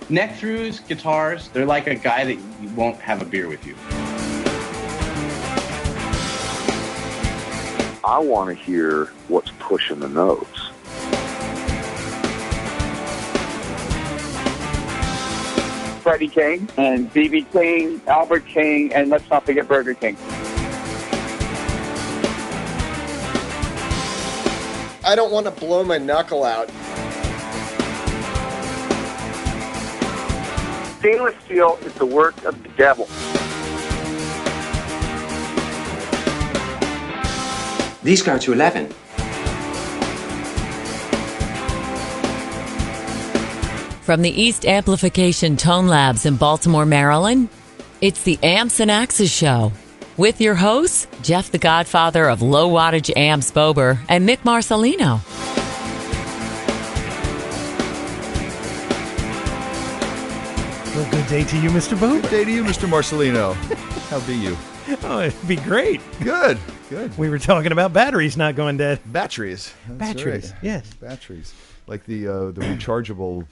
Neck-throughs, guitars, they're like a guy that won't have a beer with you. I want to hear what's pushing the notes. Freddie King and B.B. King, Albert King, and let's not forget Burger King. I don't want to blow my knuckle out. Stainless steel is the work of the devil. These go to 11. From the East Amplification Tone Labs in Baltimore, Maryland, it's the Amps and Axes Show. With your hosts, Jeff the Godfather of Low Wattage Amps Bober and Mick Marcelino. Well, good day to you, Mr. Bober. Good day to you, Mr. Marcelino. How be you? Oh, it'd be great. Good, good. We were talking about batteries not going dead. Batteries. That's Batteries, right. yes. Batteries. Like the rechargeable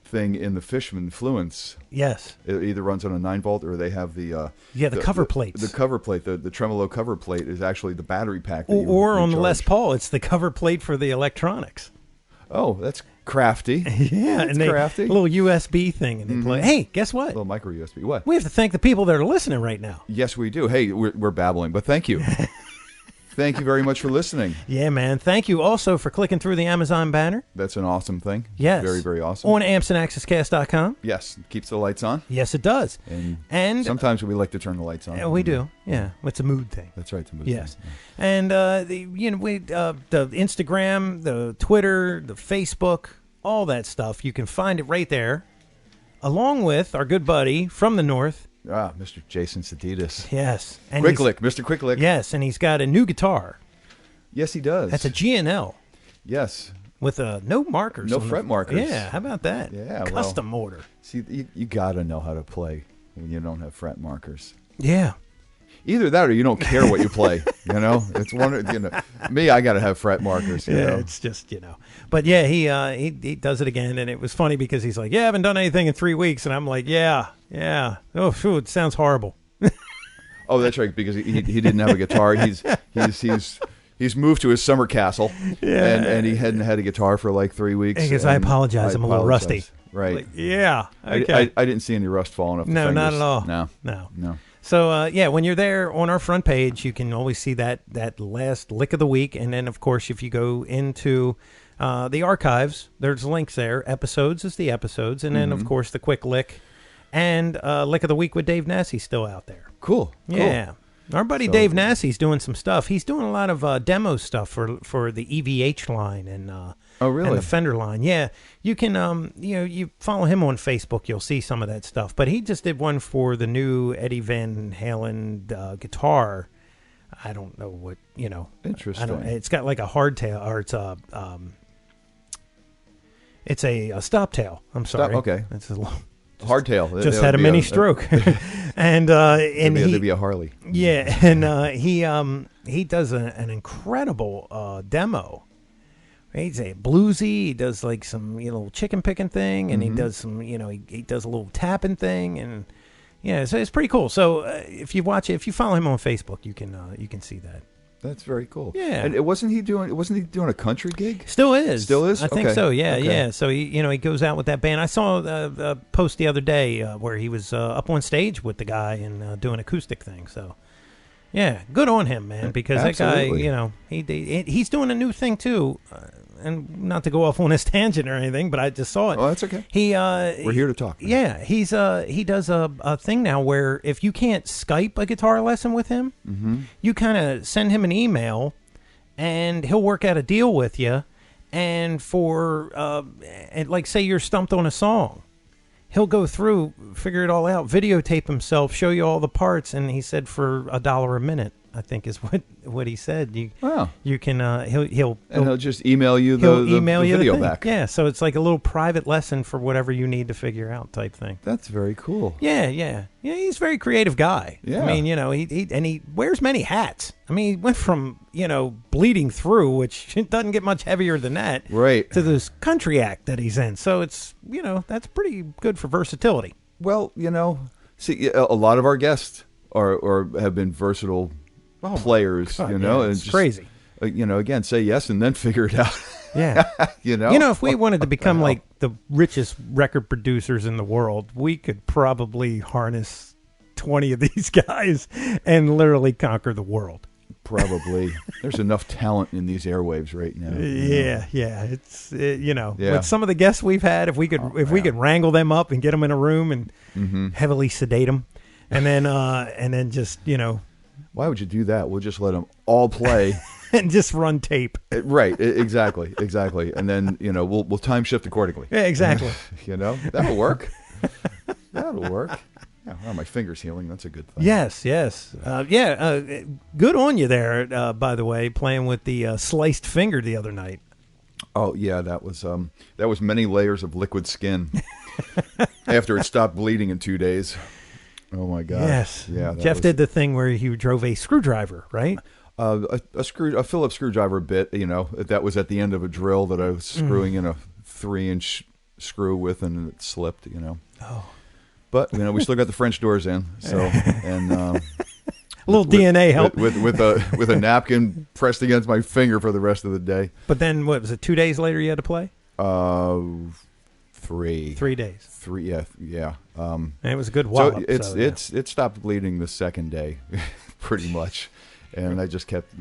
thing in the Fishman Fluence. Yes. It either runs on a 9-volt or they have the cover plates. The cover plate, the tremolo cover plate is actually the battery pack. Or on the Les Paul, it's the cover plate for the electronics. Oh, that's crafty. Yeah, that's and crafty. A little USB thing, and they play. Hey, guess what? A little micro USB. What? We have to thank the people that are listening right now. Yes, we do. Hey, we're babbling, but thank you. Thank you very much for listening. Yeah, man. Thank you also for clicking through the Amazon banner. That's an awesome thing. Yes. Very, very awesome. On ampsandaccesscast.com. Yes. Keeps the lights on. Yes, it does. And sometimes we like to turn the lights on. We do. Yeah. It's a mood thing. That's right. It's a mood yes. thing. Yeah. And the Instagram, the Twitter, the Facebook, all that stuff, you can find it right there, along with our good buddy from the north. Mr. Jason Sadidas. Yes. And Quicklick, Mr. Quicklick. Yes, and he's got a new guitar. Yes, he does. That's a GNL. Yes. With no markers. No fret markers. Yeah, how about that? Yeah, Custom order. See, you got to know how to play when you don't have fret markers. Yeah. Either that or you don't care what you play, you know? It's one, me, I got to have fret markers, you know? It's just, But yeah, he does it again, and it was funny because he's like, yeah, I haven't done anything in 3 weeks, and I'm like, yeah. Oh, phew, it sounds horrible. Oh, that's right, because he didn't have a guitar. He's moved to his summer castle, and he hadn't had a guitar for like 3 weeks. Because I apologize, I'm a little rusty. Right. Like, yeah. Okay. I didn't see any rust falling off the fingers. No, not at all. No. So, when you're there on our front page, you can always see that last lick of the week. And then, of course, if you go into the archives, there's links there. Episodes is the episodes. And then, of course, the quick lick and lick of the week with Dave Nassie still out there. Cool. Yeah. Our buddy Dave Nassie's doing some stuff. He's doing a lot of demo stuff for the EVH line and oh really? And the Fender line. Yeah, you can you follow him on Facebook. You'll see some of that stuff. But he just did one for the new Eddie Van Halen guitar. I don't know what Interesting. It's got like a hardtail, or it's a stop tail. I'm sorry. Okay. It's a long. Hardtail. Just had a mini stroke, and it'd be a Harley. Yeah, and he does an incredible demo. He's a bluesy. He does like some little chicken picking thing, and he does some he does a little tapping thing, and so it's pretty cool. So if you follow him on Facebook, you can see that. That's very cool. Yeah. And wasn't he doing a country gig? Still is. Still is? I think so. Yeah, okay. Yeah. So he goes out with that band. I saw a post the other day where he was up on stage with the guy and doing acoustic thing. So yeah, good on him, man. Because Absolutely. that guy, he's doing a new thing too. And not to go off on his tangent or anything, but I just saw it. Oh, that's okay. We're here to talk. Yeah, he does a thing now where if you can't Skype a guitar lesson with him, you kind of send him an email, and he'll work out a deal with you. And and like say you're stumped on a song, he'll go through, figure it all out, videotape himself, show you all the parts, and he said for $1 a minute. I think is what he said. Wow. You can he'll just email you he'll the email you the video thing. back. Yeah, so it's like a little private lesson for whatever you need to figure out type thing. That's very cool. Yeah. He's a very creative guy. Yeah. I mean, he wears many hats. I mean, he went from bleeding through, which doesn't get much heavier than that, right, to this country act that he's in. So it's that's pretty good for versatility. Well, see, a lot of our guests or have been versatile players. God, and it's just, crazy. Again, say yes and then figure it out. Yeah. If we wanted to become like the richest record producers in the world, we could probably harness 20 of these guys and literally conquer the world. Probably. There's enough talent in these airwaves right now. Yeah. It's with some of the guests we've had, if we could wrangle them up and get them in a room and heavily sedate them, and then just why would you do that? We'll just let them all play. And just run tape. Right, exactly. And then, we'll time shift accordingly. Yeah, exactly. That'll work. That'll work. Yeah, well, my finger's healing. That's a good thing. Yes. Good on you there, by the way, playing with the sliced finger the other night. Oh, yeah, that was many layers of liquid skin after it stopped bleeding in 2 days. Oh, my God. Yes. Yeah, Jeff did the thing where he drove a screwdriver, right? A Phillips screwdriver bit, that was at the end of a drill that I was screwing in a 3-inch screw with, and it slipped, Oh. But, we still got the French doors in, so, and... a little DNA help. With a napkin pressed against my finger for the rest of the day. But then, what, was it 2 days later you had to play? 3. 3 days. 3, yeah. And it was a good wallop. So it stopped bleeding the second day, pretty much. And I just kept,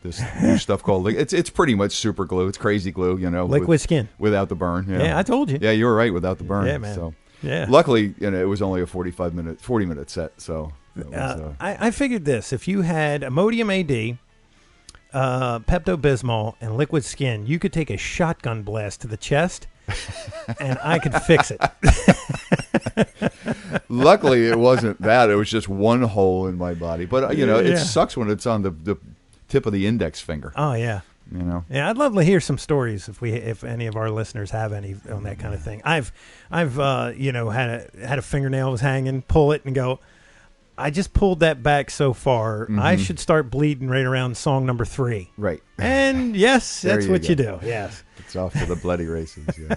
this new stuff called it's pretty much super glue. It's crazy glue, liquid skin without the burn. Yeah, I told you. Yeah, you were right, without the burn. Yeah, man. So yeah. Luckily, it was only a 40 minute set. So I figured this: if you had Imodium AD, Pepto-Bismol, and liquid skin, you could take a shotgun blast to the chest, and I could fix it. Luckily, it wasn't that. It was just one hole in my body. But, it sucks when it's on the tip of the index finger. Oh, yeah. Yeah, I'd love to hear some stories if any of our listeners have any on that kind of thing. I've had a fingernail was hanging, pull it and go, I just pulled that back so far. I should start bleeding right around song number 3. Right. And yes, that's what you do. Yes. It's off to the bloody races. Yeah.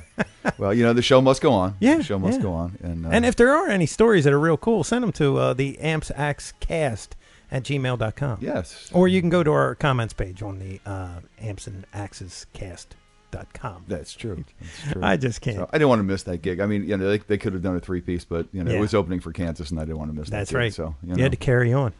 Well, the show must go on. Yeah. The show must go on. And if there are any stories that are real cool, send them to the ampsaxcast@gmail.com. Yes. Or you can go to our comments page on the ampsandaxescast.com. That's true. I just can't. So I didn't want to miss that gig. I mean, they could have done a 3-piece, but it was opening for Kansas, and I didn't want to miss that. That's gig, right. So you had to carry on.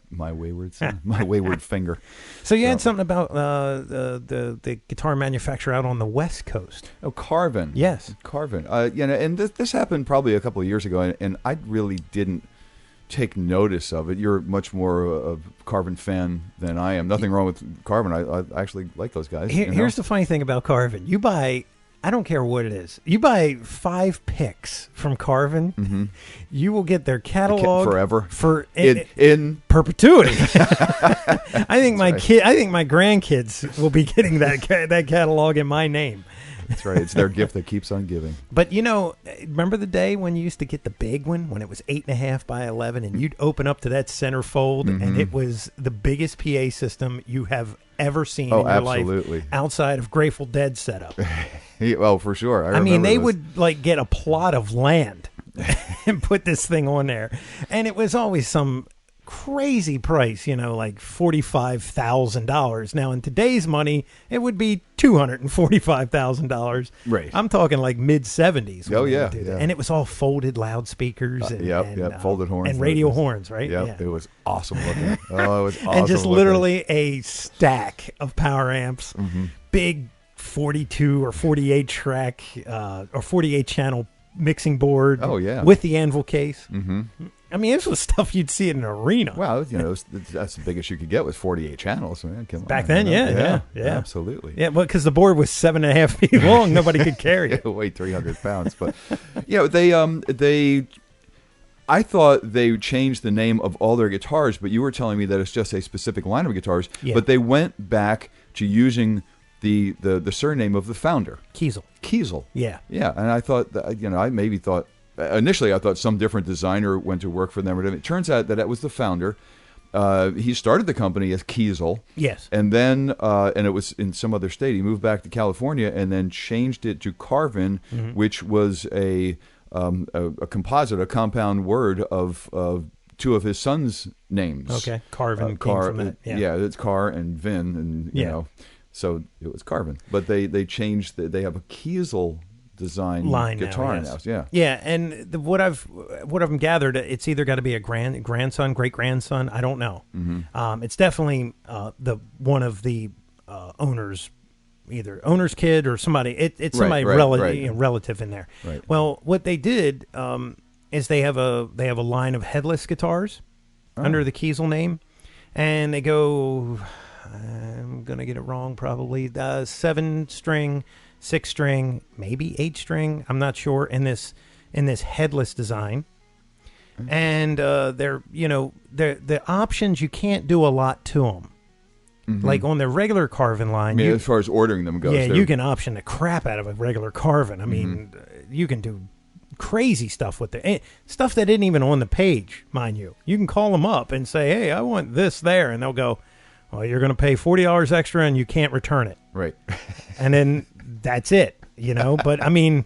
My wayward son, my wayward finger. So you had something about the guitar manufacturer out on the West Coast. Oh, Carvin. Yes, Carvin. And this happened probably a couple of years ago, and I really didn't take notice of it. You're much more a Carvin fan than I am. Nothing wrong with Carvin. I actually like those guys. Here's the funny thing about Carvin. You buy, I don't care what it is, you buy 5 picks from Carvin, you will get their catalog forever in perpetuity. I think my grandkids will be getting that catalog in my name. That's right. It's their gift that keeps on giving. But, remember the day when you used to get the big one when it was 8.5 by 11 and you'd open up to that centerfold and it was the biggest PA system you have ever seen in your life outside of Grateful Dead setup. Well, for sure. I mean, they would get a plot of land and put this thing on there. And it was always some crazy price, like $45,000. Now in today's money, it would be $245,000. Right. I'm talking like mid 70s. Oh yeah, and it was all folded loudspeakers and folded horns and radio horns, right? Yep. It was awesome looking. Oh, it was awesome. And just literally a stack of power amps, big 42 or 48 track or 48 channel mixing board. Oh yeah, with the anvil case. I mean, this was stuff you'd see in an arena. Well, that's the biggest you could get was 48 channels. Man, back then, yeah, absolutely. Yeah, well, because the board was 7.5 feet long, nobody could carry it. It weighed 300 pounds. But they I thought they changed the name of all their guitars, but you were telling me that it's just a specific line of guitars. Yeah. But they went back to using the surname of the founder, Kiesel. Yeah. Yeah, and I thought that, I maybe thought initially I thought some different designer went to work for them. It turns out that was the founder. He started the company as Kiesel. Yes. And then, and it was in some other state. He moved back to California and then changed it to Carvin, which was a composite, a compound word of two of his sons' names. Okay. Carvin came from that. Yeah, it's Car and Vin, and you know, so it was Carvin. But they changed. They have a Kiesel design line guitar now. Yeah. Yeah, and what I've gathered, it's either got to be a grandson, great grandson. I don't know. It's definitely the one of the owners, either owner's kid or somebody. It's somebody relative in there. Right. Well, what they did is they have a line of headless guitars under the Kiesel name, and they go. I'm gonna get it wrong probably. 7-string. 6-string, maybe 8-string. I'm not sure in this headless design, and they're the options, you can't do a lot to them. Like on the regular Carvin line, as far as ordering them goes, you can option the crap out of a regular Carvin. I mean, you can do crazy stuff with it, stuff that isn't even on the page, mind you. You can call them up and say, "Hey, I want this there," and they'll go, "Well, you're going to pay $40 extra, and you can't return it." Right. And then that's it, But, I mean,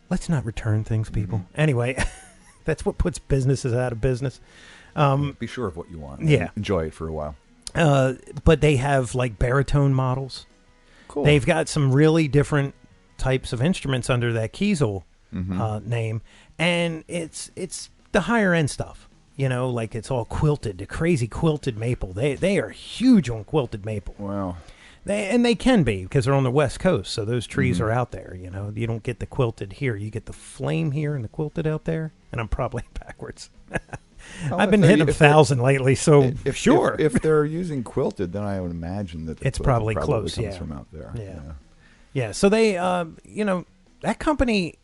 let's not return things, people. Anyway, that's what puts businesses out of business. Be sure of what you want. Yeah. Enjoy it for a while. But they have, like, baritone models. Cool. They've got some really different types of instruments under that Kiesel name. And it's the higher-end stuff. Like it's all quilted, the crazy quilted maple. They are huge on quilted maple. Wow. They can be because they're on the West Coast, so those trees are out there. You don't get the quilted here. You get the flame here and the quilted out there. And I'm probably backwards. I've been hitting 1,000 lately, so sure. If they're using quilted, then I would imagine that it's probably close. Comes from out there. Yeah. So they, that company.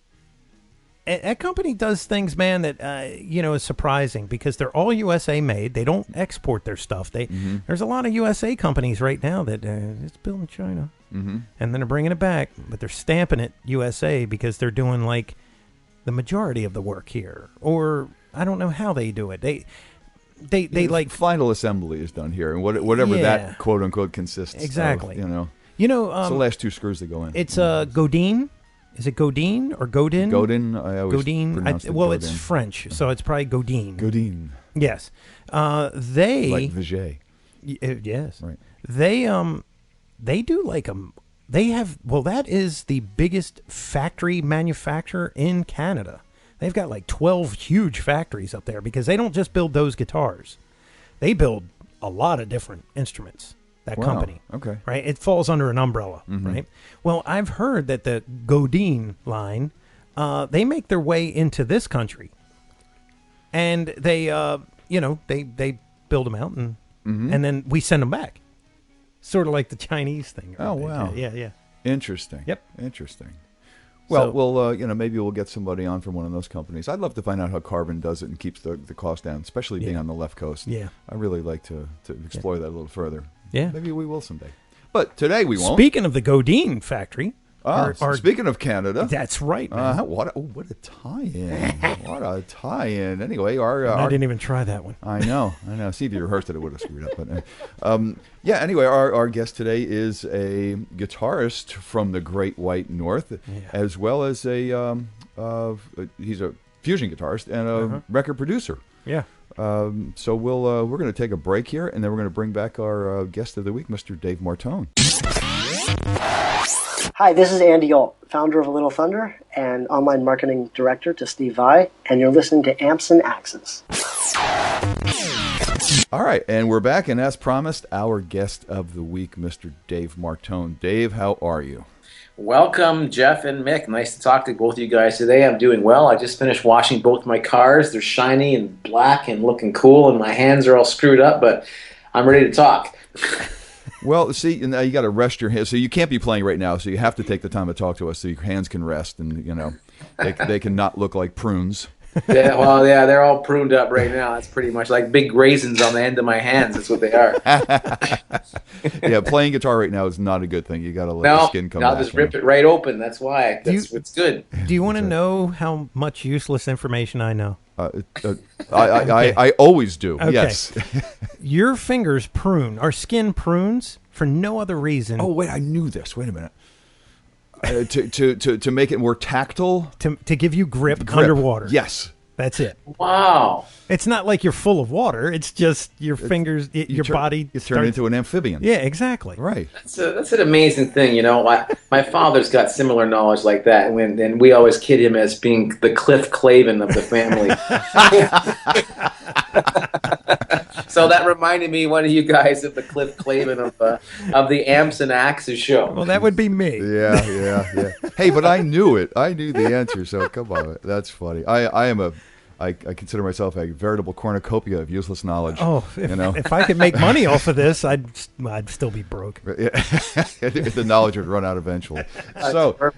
That company does things, man, that is surprising because they're all USA made. They don't export their stuff. There's a lot of USA companies right now that it's built in China, and then they're bringing it back, but they're stamping it USA because they're doing like the majority of the work here, or I don't know how they do it. They like final assembly is done here, and whatever that quote unquote consists. Exactly. Of, it's the last two screws that go in. It's Godin. Is it Godin or Godin? Godin. I always pronounce it Godin. It's French, so it's probably Godin. Godin. Yes. They like Viget. Yes. Right. They do like they have. Well, that is the biggest factory manufacturer in Canada. They've got like 12 huge factories up there because they don't just build those guitars. They build a lot of different instruments. That company. Okay. Right? It falls under an umbrella, right? Well, I've heard that the Godin line, they make their way into this country. And they, they build them out and then we send them back. Sort of like the Chinese thing. Oh, wow. Yeah. Interesting. Yep. Interesting. Well, maybe we'll get somebody on from one of those companies. I'd love to find out how Carvin does it and keeps the cost down, especially being on the left coast. Yeah. I really like to explore that a little further. Yeah. Maybe we will someday. But today we won't. Speaking of the Godin factory. Speaking of Canada. That's right, man. What a tie-in. What a tie-in. Anyway, I didn't even try that one. I know. See, if you rehearsed it, it would have screwed up. But anyway, our guest today is a guitarist from the Great White North, as well as he's a fusion guitarist and a record producer. Yeah. So we're going to take a break here, and then we're going to bring back our guest of the week, Mr. Dave Martone. Hi, this is Andy Alt, founder of A Little Thunder and online marketing director to Steve Vai, and you're listening to Amps and Axes. All right, and we're back, and as promised, our guest of the week, Mr. Dave Martone. Dave, how are you? Welcome, Jeff and Mick. Nice to talk to both of you guys today. I'm doing well. I just finished washing both my cars. They're shiny and black and looking cool, and my hands are all screwed up, but I'm ready to talk. Well, see, now you got to rest your hands. So you can't be playing right now, so you have to take the time to talk to us so your hands can rest and, they can not look like prunes. Yeah, well, yeah, they're all pruned up right now. That's pretty much like big raisins on the end of my hands. That's what they are. Yeah, playing guitar right now is not a good thing. You got to let the skin come I'll back. just rip it right open. That's why. It's good. Do you want to know how much useless information I know? I always do. Okay. Yes. Your fingers prune. Our skin prunes for no other reason. Oh wait, I knew this. Wait a minute. To make it more tactile, to give you grip underwater. Yes. That's it. Wow. It's not like you're full of water. It's just your fingers, your body. You turn into an amphibian. Yeah, exactly. Right. That's an amazing thing, you know. My father's got similar knowledge like that, and we always kid him as being the Cliff Clavin of the family. So that reminded me, one of you guys, of the Cliff Clavin of the Amps and Axes show. Well, that would be me. Yeah. Hey, but I knew it. I knew the answer. So come on, that's funny. I consider myself a veritable cornucopia of useless knowledge. Oh, if I could make money off of this, I'd still be broke. Yeah. The knowledge would run out eventually. So,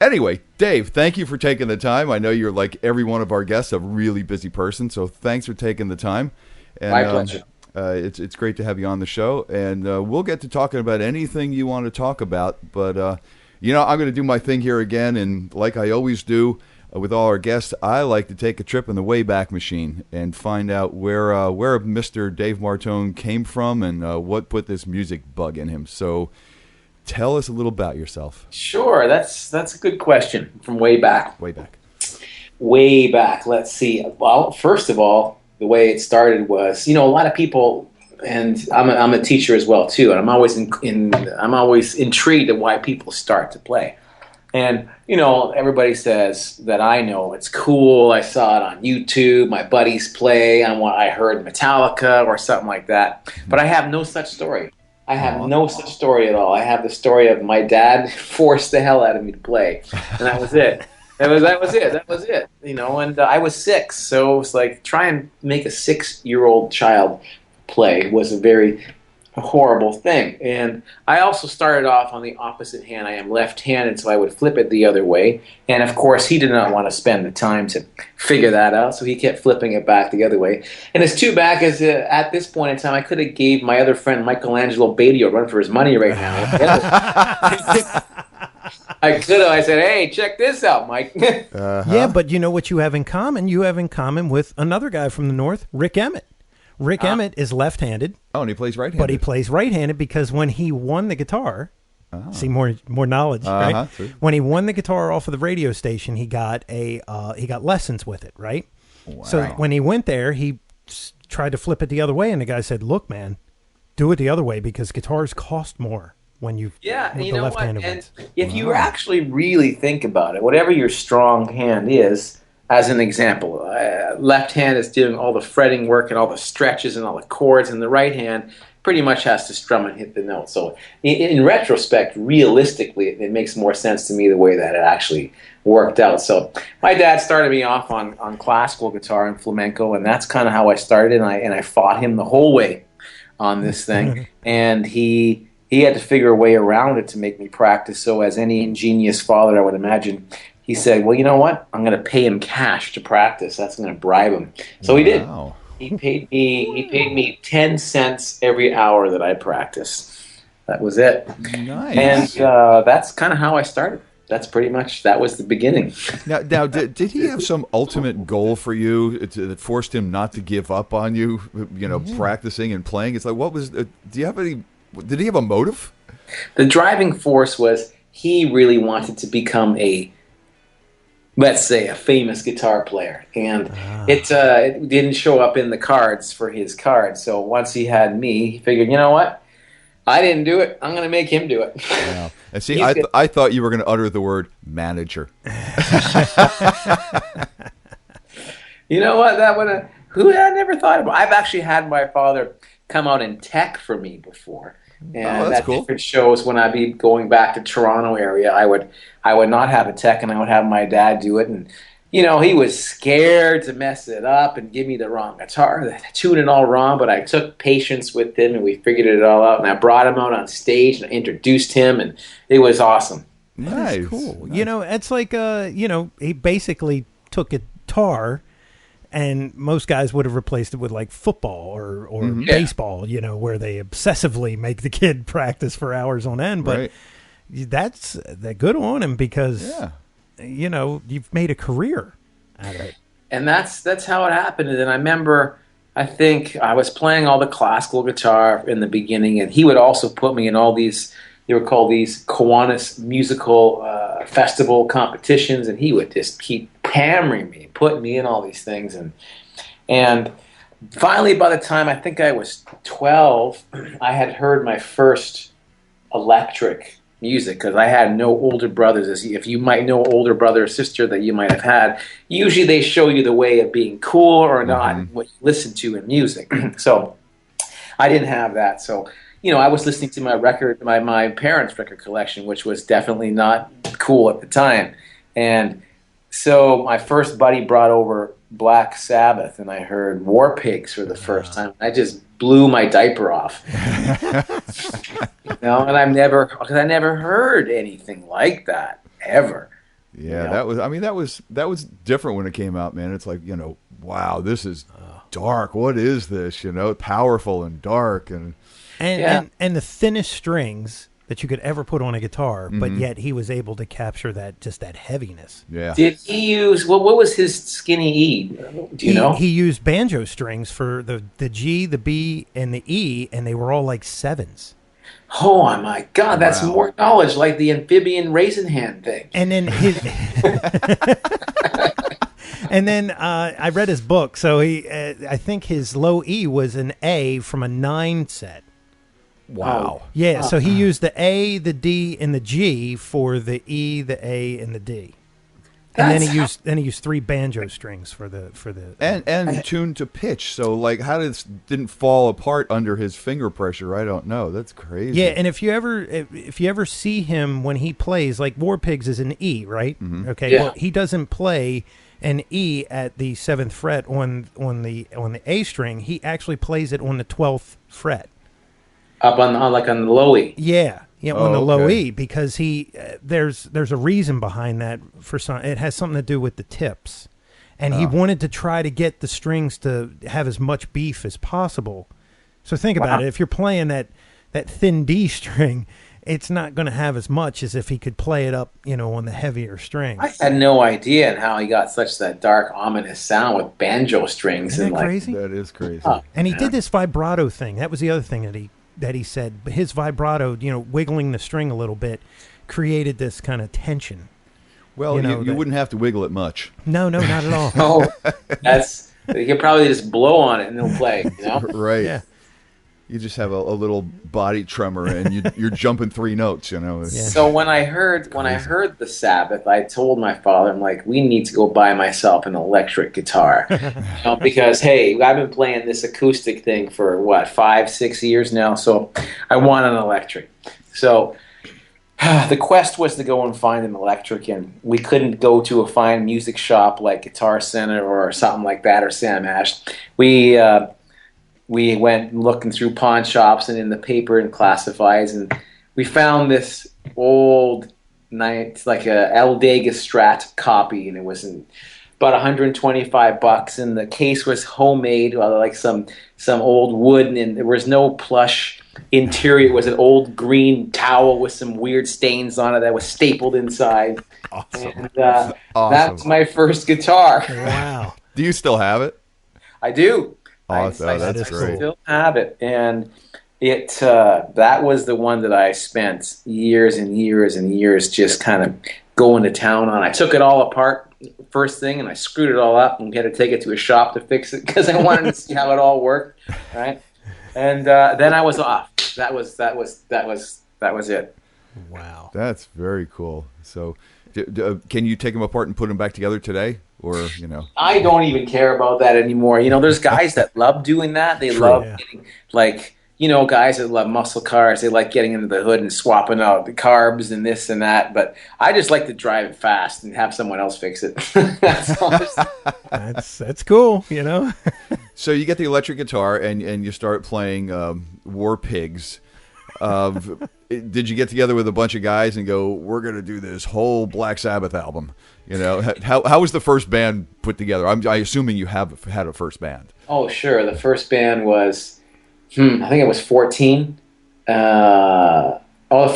anyway, Dave, thank you for taking the time. I know you're, like every one of our guests, a really busy person, so thanks for taking the time. And, my pleasure. It's great to have you on the show, and we'll get to talking about anything you want to talk about. But I'm going to do my thing here again, and like I always do with all our guests, I like to take a trip in the Wayback Machine and find out where Mr. Dave Martone came from and what put this music bug in him. So, tell us a little about yourself. Sure, that's a good question. From way back. Way back. Let's see. Well, first of all, the way it started was, a lot of people, and I'm a teacher as well too, and I'm always I'm always intrigued at why people start to play. And everybody says that I know it's cool. I saw it on YouTube. My buddies play. I heard Metallica or something like that. But I have no such story. I have no such story at all. I have the story of my dad forced the hell out of me to play, and that was it. That was it. And I was 6, so it was like try and make a 6-year-old child play was a very horrible thing. And I also started off on the opposite hand. I am left-handed, so I would flip it the other way. And of course, he did not want to spend the time to figure that out, so he kept flipping it back the other way. And it's too bad because at this point in time, I could have gave my other friend Michelangelo Beatty a run for his money right now. I could have. I said, "Hey, check this out, Mike." Yeah, but you know what you have in common? You have in common with another guy from the north, Rick Emmett. Rick Emmett is left-handed. Oh, and he plays right-handed. But he plays right-handed because when he won the guitar, see more knowledge, right? See? When he won the guitar off of the radio station, he got lessons with it, right? Wow. So when he went there, he tried to flip it the other way, and the guy said, "Look, man, do it the other way because guitars cost more." When you you know what? And if you actually really think about it, whatever your strong hand is, as an example, left hand is doing all the fretting work and all the stretches and all the chords, and the right hand pretty much has to strum and hit the note. So in retrospect, realistically, it makes more sense to me the way that it actually worked out. So my dad started me off on classical guitar and flamenco, and that's kind of how I started, and I fought him the whole way on this thing. And he had to figure a way around it to make me practice. So as any ingenious father, I would imagine, he said, "Well, you know what? I'm going to pay him cash to practice. That's going to bribe him." So he did. He paid me 10 cents every hour that I practiced. That was it. Nice. And that's kind of how I started. That was the beginning. Now did he have some ultimate goal for you that forced him not to give up on you, practicing and playing? It's like, what was, did he have a motive? The driving force was he really wanted to become let's say, a famous guitar player. And it didn't show up in the cards for his cards. So once he had me, he figured, you know what? I didn't do it. I'm going to make him do it. Wow. And see, I thought you were going to utter the word manager. You know what? I never thought about. I've actually had my father come out and tech for me before. And that's at cool. different shows, when I'd be going back to Toronto area, I would not have a tech, and I would have my dad do it. And he was scared to mess it up and give me the wrong guitar, tune it all wrong. But I took patience with him, and we figured it all out. And I brought him out on stage, and I introduced him, and it was awesome. Nice, cool. Nice. It's like he basically took a guitar And most guys would have replaced it with like football or baseball, where they obsessively make the kid practice for hours on end. But that's good on him because, you've made a career out of it. And that's how it happened. And then I remember, I think I was playing all the classical guitar in the beginning, and he would also put me in all these, they were called these Kiwanis musical festival competitions, and he would just keep hammering me, putting me in all these things. And finally, by the time I think I was 12, I had heard my first electric music, because I had no older brothers. As if you might know older brother or sister that you might have had, usually they show you the way of being cool or not, what you listen to in music. So I didn't have that. So I was listening to my parents' record collection, which was definitely not cool at the time. And so my first buddy brought over Black Sabbath, and I heard War Pigs for the first time. I just blew my diaper off. And I never heard anything like that ever. Yeah, that was different when it came out, man. It's like, wow, this is dark. What is this? Powerful and dark and the thinnest strings that you could ever put on a guitar, but yet he was able to capture that heaviness. Yeah. Did he use what was his skinny E? Do you know? He used banjo strings for the G, the B, and the E, and they were all like sevens. Oh my God, that's more knowledge, like the amphibian raisin hand thing. And then I read his book, so I think his low E was an A from a 9 set. Wow. Yeah, so he used the A, the D, and the G for the E, the A, and the D. And then he used 3 banjo strings for the and tuned to pitch. So like, how didn't fall apart under his finger pressure? I don't know. That's crazy. Yeah, and if you ever see him when he plays, like War Pigs is an E, right? Mm-hmm. Okay, yeah. Well, he doesn't play an E at the 7th fret on the A string. He actually plays it on the 12th fret. Up on the low E. Yeah, on the low okay. E, because there's a reason behind that. It has something to do with the tips, and he wanted to try to get the strings to have as much beef as possible. So think about it: if you're playing that thin D string, it's not going to have as much as if he could play it up, on the heavier strings. I had no idea how he got that dark, ominous sound with banjo strings. Isn't that crazy? That is crazy. And he did this vibrato thing. That was the other thing that he said. But his vibrato, wiggling the string a little bit, created this kind of tension. Well, you wouldn't have to wiggle it much. No, not at all. No, you could probably just blow on it and it'll play. Right. Yeah. You just have a little body tremor and you're jumping 3 notes. Yeah. So when I heard the Sabbath, I told my father, I'm like, we need to go buy myself an electric guitar, because hey, I've been playing this acoustic thing for 5-6 years now, so I want an electric. So the quest was to go and find an electric, and we couldn't go to a fine music shop like Guitar Center or something like that, or Sam Ash. We went looking through pawn shops and in the paper and classifieds, and we found this old like a El Dega Strat copy, and it was about $125, and the case was homemade, like some old wood, and there was no plush interior. It was an old green towel with some weird stains on it that was stapled inside. Awesome. And that was my first guitar. Wow. Do you still have it? I do. Awesome. That's great. I still have it, and that was the one that I spent years and years and years just kind of going to town on. I took it all apart first thing, and I screwed it all up, and had to take it to a shop to fix it because I wanted to see how it all worked, right? And then I was off. That was it. Wow. That's very cool. So, can you take them apart and put them back together today? Or, I don't even care about that anymore. There's guys that love doing that. They love getting, guys that love muscle cars. They like getting into the hood and swapping out the carbs and this and that. But I just like to drive it fast and have someone else fix it. That's all. That's cool, So you get the electric guitar and you start playing War Pigs. Did you get together with a bunch of guys and go, we're going to do this whole Black Sabbath album? You know, how was the first band put together? I'm assuming you have had a first band. Oh, sure. The first band was, I think it was 14. The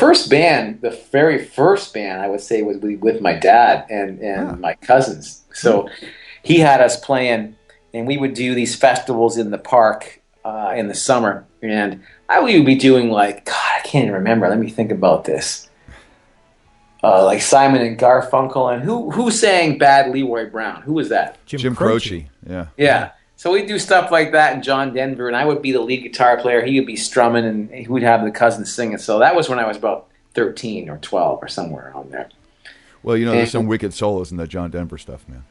first band, the very first band, I would say, was with my dad and my cousins. So he had us playing, and we would do these festivals in the park in the summer. And we would be doing like, God, I can't even remember. Let me think about this. Like Simon and Garfunkel, and who sang Bad Leroy Brown? Who was that? Jim Croce. Yeah. Yeah. So we'd do stuff like that, and John Denver, and I would be the lead guitar player. He would be strumming, and he would have the cousins singing. So that was when I was about 13 or 12 or somewhere on there. Well, you know, there's some wicked solos in that John Denver stuff, man.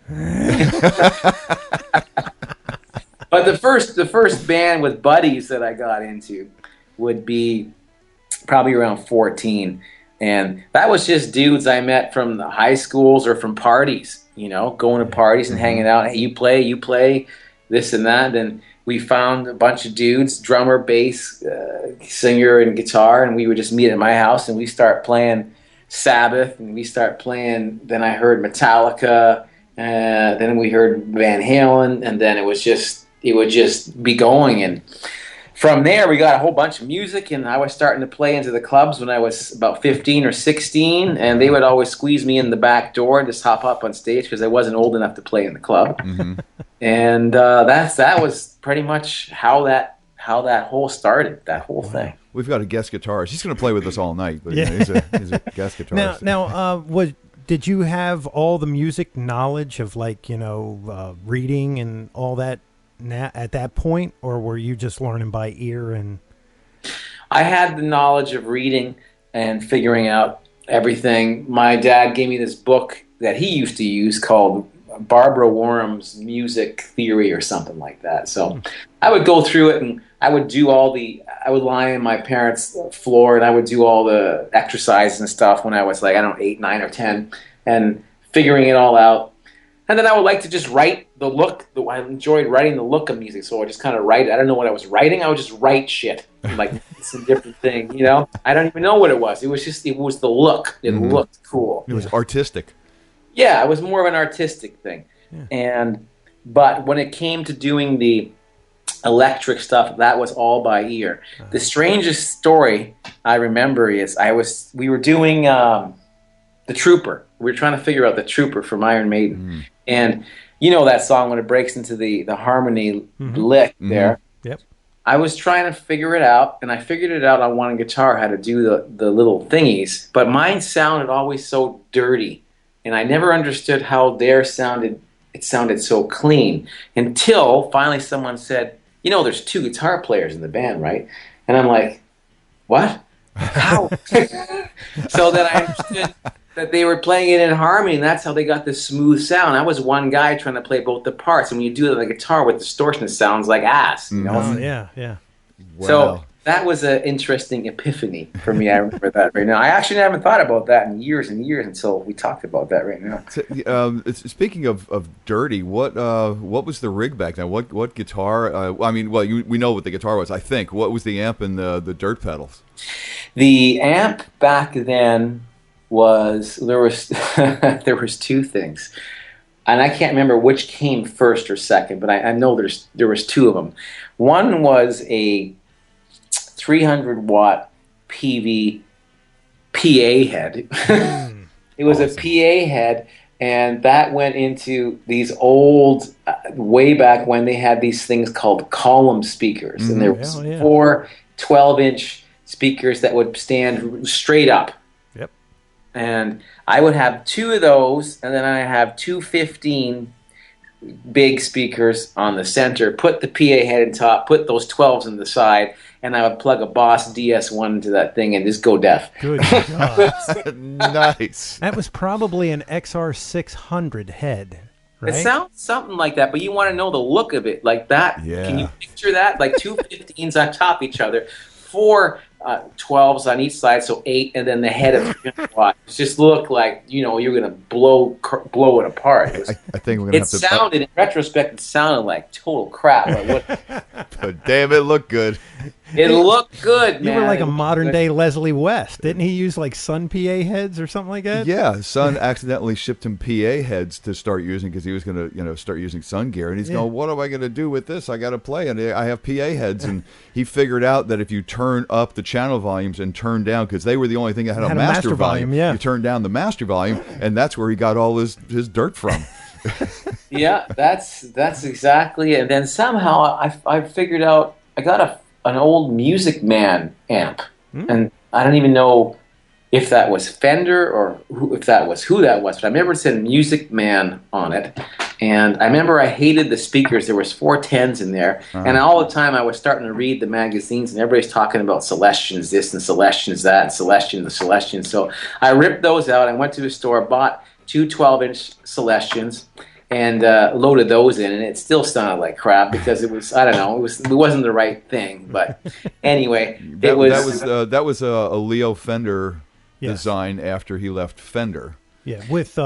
But the first band with buddies that I got into would be probably around 14. And that was just dudes I met from the high schools or from parties, you know, going to parties and hanging out. Hey, you play, this and that. And we found a bunch of dudes, drummer, bass, singer, and guitar, and we would just meet at my house and we start playing Sabbath, and we start playing. Then I heard Metallica, then we heard Van Halen, and then it would just be going. And from there, we got a whole bunch of music, and I was starting to play into the clubs when I was about 15 or 16, and they would always squeeze me in the back door and just hop up on stage because I wasn't old enough to play in the club. Mm-hmm. And that was pretty much how that whole started, that whole thing. We've got a guest guitarist. He's going to play with us all night, but he's a guest guitarist. Now, did you have all the music knowledge of, like, reading and all that at that point, or were you just learning by ear? And I had the knowledge of reading and figuring out everything. My dad gave me this book that he used to use called Barbara Warham's Music Theory or something like that. So I would go through it, and I would lie in my parents' floor, and I would do all the exercises and stuff when I was like, 8, 9, or 10, and figuring it all out. And then I would like to just write the look. I enjoyed writing the look of music, so I just kind of write. I don't know what I was writing. I would just write shit, like it's a different thing, I don't even know what it was. It was the look. It looked cool. It was artistic. Yeah, it was more of an artistic thing. Yeah. But when it came to doing the electric stuff, that was all by ear. The strangest story I remember is we were doing The Trooper. We were trying to figure out The Trooper from Iron Maiden. And you know that song when it breaks into the harmony lick there. Yep. I was trying to figure it out, and I figured it out on one guitar how to do the little thingies, but mine sounded always so dirty, and I never understood how theirs sounded. It sounded so clean until finally someone said, there's 2 guitar players in the band, right? And I'm like, what? How? So then I understood that they were playing it in harmony, and that's how they got this smooth sound. I was one guy trying to play both the parts, and when you do it on the guitar with distortion, it sounds like ass. Oh, yeah. Wow. So that was an interesting epiphany for me. I remember that right now. I actually haven't thought about that in years and years until we talked about that right now. Speaking of dirty, what was the rig back then? What guitar? We know what the guitar was, I think. What was the amp and the dirt pedals? The amp back then there was 2 things, and I can't remember which came first or second, but I know there was 2 of them. One was a 300-watt PV PA head. It was awesome. A PA head, and that went into these old, way back when they had these things called column speakers, and there was 4 12-inch speakers that would stand straight up. Yep. And I would have 2 of those, and then I have 2 15 big speakers on the center, put the PA head in top, put those 12s on the side, and I would plug a Boss DS1 into that thing and just go deaf. Good God. Nice. That was probably an XR600 head, right? It sounds something like that, but you want to know the look of it like that. Yeah. Can you picture that? Like 2 15s on top of each other, 4 12s on each side, so 8, and then the head of 300 watts. It just looked like, you're going to blow it apart. I think we're going to have to... In retrospect, it sounded like total crap. But damn, it looked good. It looked good, man. You were like a modern day Leslie West. Didn't he use like Sun PA heads or something like that? Yeah, Sun accidentally shipped him PA heads to start using because he was going to, start using Sun gear, and he's going, "What am I going to do with this? I got to play, and I have PA heads." And he figured out that if you turn up the channel volumes and turn down, because they were the only thing that had a master volume, yeah. you turn down the master volume, and that's where he got all his dirt from. Yeah, that's exactly it. And then somehow I figured out I got an old Music Man amp, and I don't even know if that was Fender or who that was, but I remember it said Music Man on it. And I remember I hated the speakers. There was 410s in there, and all the time I was starting to read the magazines, and everybody's talking about Celestions this and Celestions that, and Celestion the Celestion. So I ripped those out. I went to a store, bought two 12-inch Celestions, and loaded those in, and it still sounded like crap because it was, I don't know, it wasn't the right thing. But anyway, that was a Leo Fender design after he left Fender. Yeah, with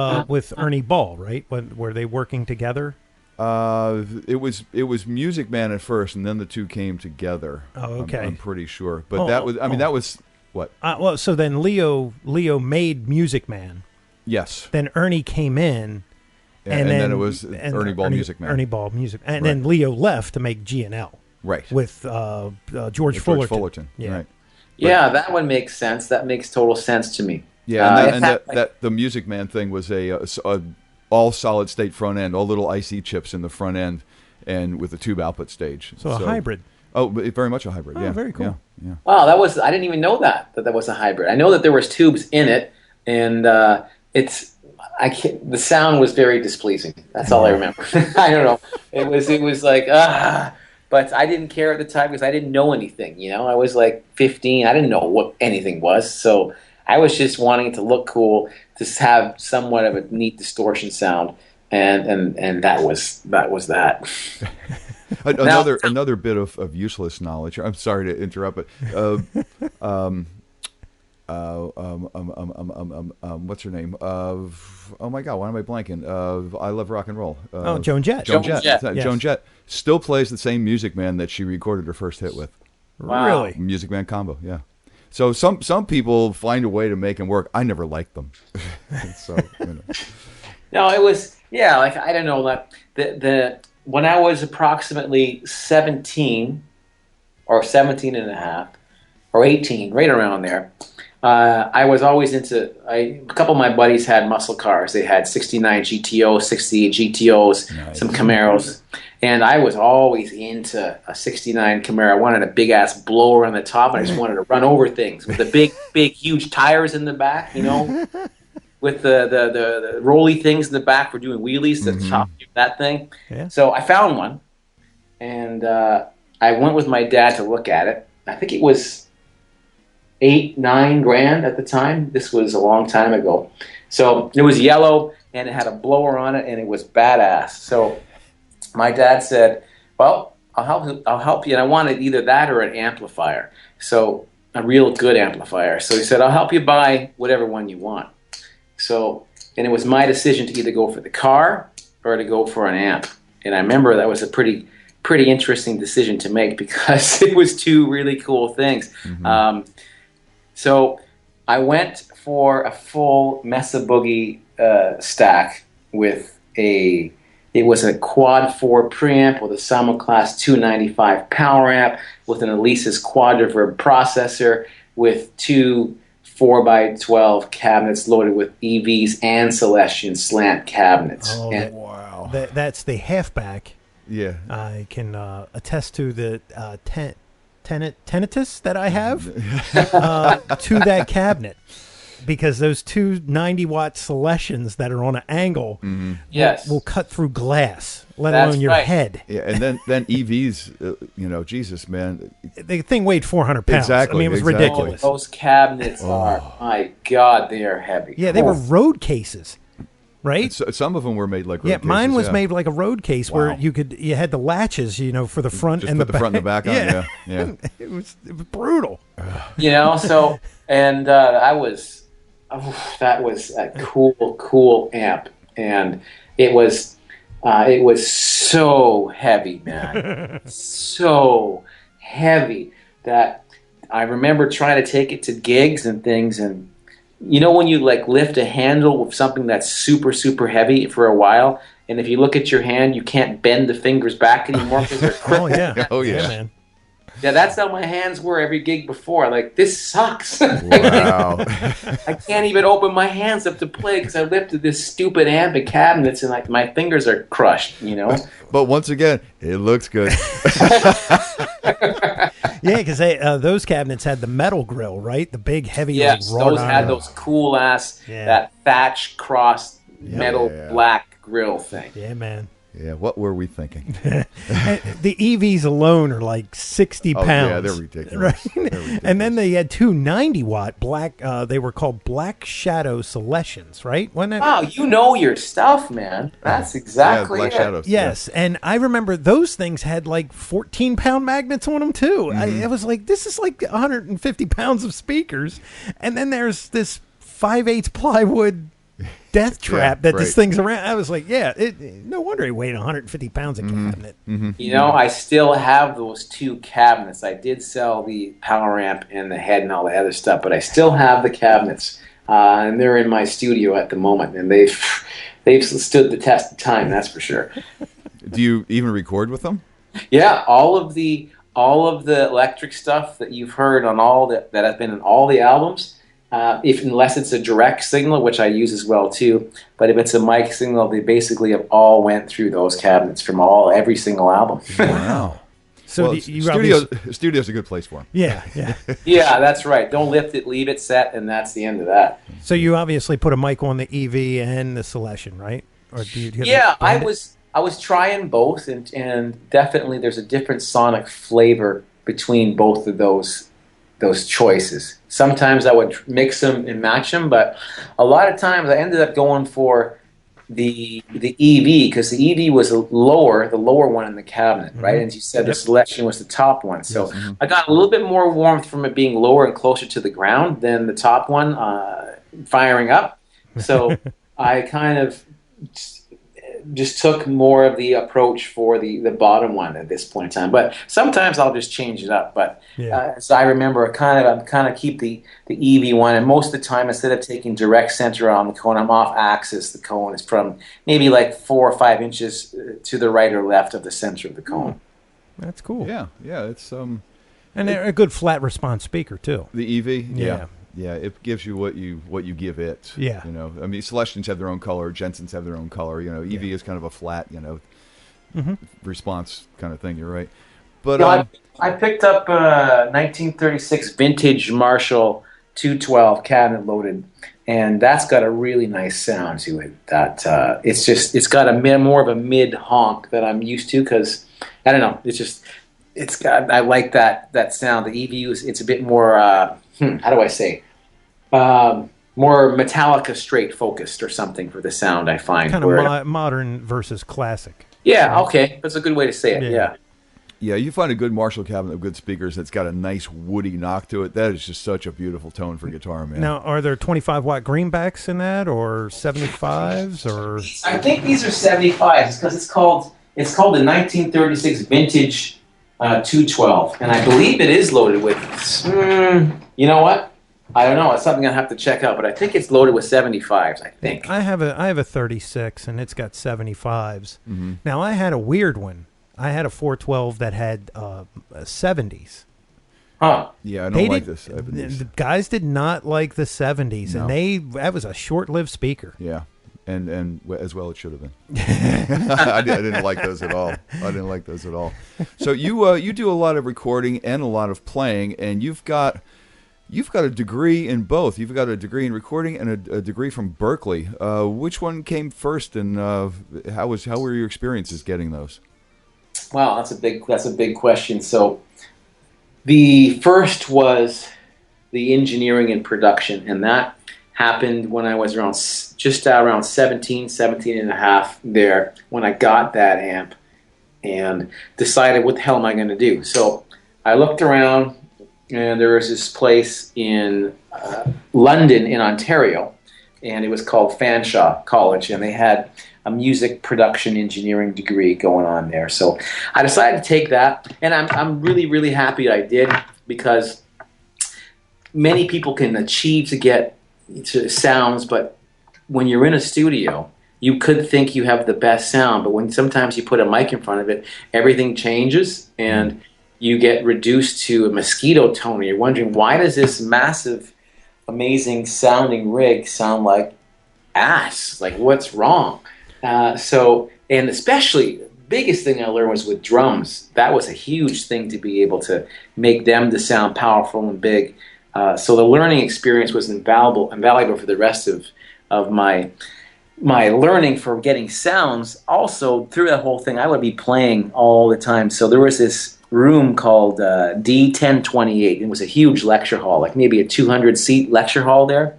Ernie Ball, right? Were they working together? It was Music Man at first, and then the two came together. Oh, okay. I'm pretty sure, but that was what? Well, so then Leo made Music Man. Yes. Then Ernie came in. And then it was Ernie Ball Music Man. Ernie Ball Music. And then Leo left to make G&L. Right. With George Fullerton. Yeah. Right. Yeah, that one makes sense. That makes total sense to me. Yeah, that the Music Man thing was a all solid state front end, all little IC chips in the front end, and with a tube output stage. So a hybrid. Oh, very much a hybrid. Yeah, very cool. Yeah. Wow, I didn't even know that was a hybrid. I know that there was tubes in it, and the sound was very displeasing. That's all I remember. I don't know. It was like but I didn't care at the time because I didn't know anything. I was like 15. I didn't know what anything was, so I was just wanting it to look cool, to have somewhat of a neat distortion sound, and that was that. Another bit of useless knowledge. I'm sorry to interrupt, but what's her name? Oh my God, why am I blanking? I Love Rock and Roll. Joan Jett. Joan Jett still plays the same Music Man that she recorded her first hit with. Wow. Really? Music Man combo, yeah. So some people find a way to make them work. I never liked them. So No, it was like I don't know that the when I was approximately 17 or 17 and a half or 18, right around there. I was always into. A couple of my buddies had muscle cars. They had 69 GTOs, 68 GTOs, nice. Some Camaros, and I was always into a 69 Camaro. I wanted a big ass blower on the top, and I just wanted to run over things with the big, huge tires in the back. With the rolly things in the back for doing wheelies to chop that thing. Yeah. So I found one, and I went with my dad to look at it. I think it was $8-9 at the time. This was a long time ago. So it was yellow and it had a blower on it and it was badass. So my dad said, "Well, I'll help you." And I wanted either that or an amplifier. So a real good amplifier. So he said, "I'll help you buy whatever one you want." So, and it was my decision to either go for the car or to go for an amp. And I remember that was a pretty interesting decision to make because it was two really cool things. So I went for a full Mesa Boogie stack with it was a quad 4 preamp with a Simulclass 295 power amp with an Elisa's Quadraverb processor with two 4x12 cabinets loaded with EVs and Celestion slant cabinets. Oh, wow. That's the halfback. Yeah. I can attest to the tinnitus that I have to that cabinet, because those two 90-watt Celestions that are on an angle will cut through glass, let alone your head. Yeah, and then EVs, Jesus, man. The thing weighed 400 pounds. Exactly. I mean, it was ridiculous. Those cabinets are, my God, they are heavy. Yeah, they were road cases. Right. So, some of them were made like road cases. Mine was made like a road case where you had the latches, for the front just and put the the front and the back on. Yeah. It was brutal. So and that was a cool amp, and it was so heavy, man, so heavy. that I remember trying to take it to gigs and things, and you know when you like lift a handle with something that's super, super heavy for a while, and if you look at your hand, you can't bend the fingers back anymore because they're Oh yeah. Oh yeah. Yeah, man. Yeah, that's how my hands were every gig before. Like, this sucks. Wow. I can't even open my hands up to play because I lifted this stupid amp and cabinets, and like my fingers are crushed, you know? But once again, it looks good. Yeah, because those cabinets had the metal grill, right? The big, heavy, Yes, like, wrought those had iron. those cool ass, Yeah. that thatch cross metal Yeah. black grill thing. Yeah, man. Yeah, what were we thinking? And the EVs alone are like 60 pounds. Oh, yeah, they're ridiculous. Right? They're ridiculous. And then they had two 90-watt black, they were called Black Shadow Selections, right? Wasn't it? Wow, you know your stuff, man. That's exactly Black it. Shadows. Yes, and I remember those things had like 14-pound magnets on them too. Mm-hmm. I was like, this is like 150 pounds of speakers, and then there's this 5/8 plywood death trap that this right. thing's around. I was like, yeah, no wonder it weighed 150 pounds a cabinet. You know, I still have those two cabinets. I did sell the power amp and the head and all the other stuff, but I still have the cabinets, and they're in my studio at the moment, and they've stood the test of time. That's for sure. Do you even record with them? Yeah, all of the electric stuff that you've heard on all that has been in all the albums. Unless it's a direct signal, which I use as well too, but if it's a mic signal, they basically have all went through those cabinets from every single album. Wow. So Well, you studio's a good place for them. yeah. Yeah, that's right. Don't lift it, leave it set, and that's the end of that. So you obviously put a mic on the EV and the Selection, right? Or do you Yeah, I blend it? was trying both, and definitely there's a different sonic flavor between both of those choices. Sometimes I would mix them and match them, but a lot of times I ended up going for the EV because the EV was the lower one in the cabinet, right? And as you said, the Selection was the top one. So I got a little bit more warmth from it being lower and closer to the ground than the top one firing up. So I kind of just took more of the approach for the bottom one at this point in time. But sometimes I'll just change it up. But as I remember, I kind of keep the EV one. And most of the time, instead of taking direct center on the cone, I'm off axis. The cone is from maybe like 4 or 5 inches to the right or left of the center of the cone. That's cool. Yeah, it's And they're a good flat response speaker too. the EV. Yeah. Yeah, it gives you what you give it. Yeah. You know, I mean, Selections have their own color, Jensen's have their own color. You know, EV is kind of a flat, response kind of thing. You're right. But I picked up a 1936 vintage Marshall 212 cabinet loaded, and that's got a really nice sound to it. That it's got a more of a mid honk that I'm used to because I don't know. I like that sound. The EV it's a bit more. How do I say? More Metallica straight focused or something for the sound, I find. Kind of modern versus classic. Yeah, okay. That's a good way to say it, yeah. Yeah, you find a good Marshall cabinet of good speakers that's got a nice woody knock to it. That is just such a beautiful tone for guitar, man. Now, are there 25-watt greenbacks in that, or 75s, or? I think these are 75s because it's called the 1936 vintage 212, and I believe it is loaded with. You know what? I don't know. It's something I'll have to check out, but I think it's loaded with 75s. I think I have a 36, and it's got 75s. Mm-hmm. Now I had a weird one. I had a 412 that had 70s. Huh? Yeah, I They don't like did- this. 70s. The guys did not like the 70s, No. and that was a short-lived speaker. Yeah, and as well it should have been. I didn't like those at all. So you do a lot of recording and a lot of playing, and you've got a degree in both. You've got a degree in recording and a degree from Berkeley. Which one came first, and how were your experiences getting those? Wow, that's a big question. So the first was the engineering and production, and that happened when I was around 17 and a half there when I got that amp and decided what the hell am I going to do. So I looked around, and there was this place in London in Ontario, and it was called Fanshawe College, and they had a music production engineering degree going on there. So I decided to take that, and I'm really, really happy I did, because many people can achieve to get to sounds, but when you're in a studio, you could think you have the best sound, but when sometimes you put a mic in front of it, everything changes, and you get reduced to a mosquito tone. You're wondering, why does this massive, amazing sounding rig sound like ass? Like, what's wrong? And especially, the biggest thing I learned was with drums. That was a huge thing, to be able to make them to sound powerful and big. So the learning experience was invaluable for the rest of my learning for getting sounds. Also, through that whole thing, I would be playing all the time. So there was this room called D1028. It was a huge lecture hall, like maybe a 200-seat lecture hall there.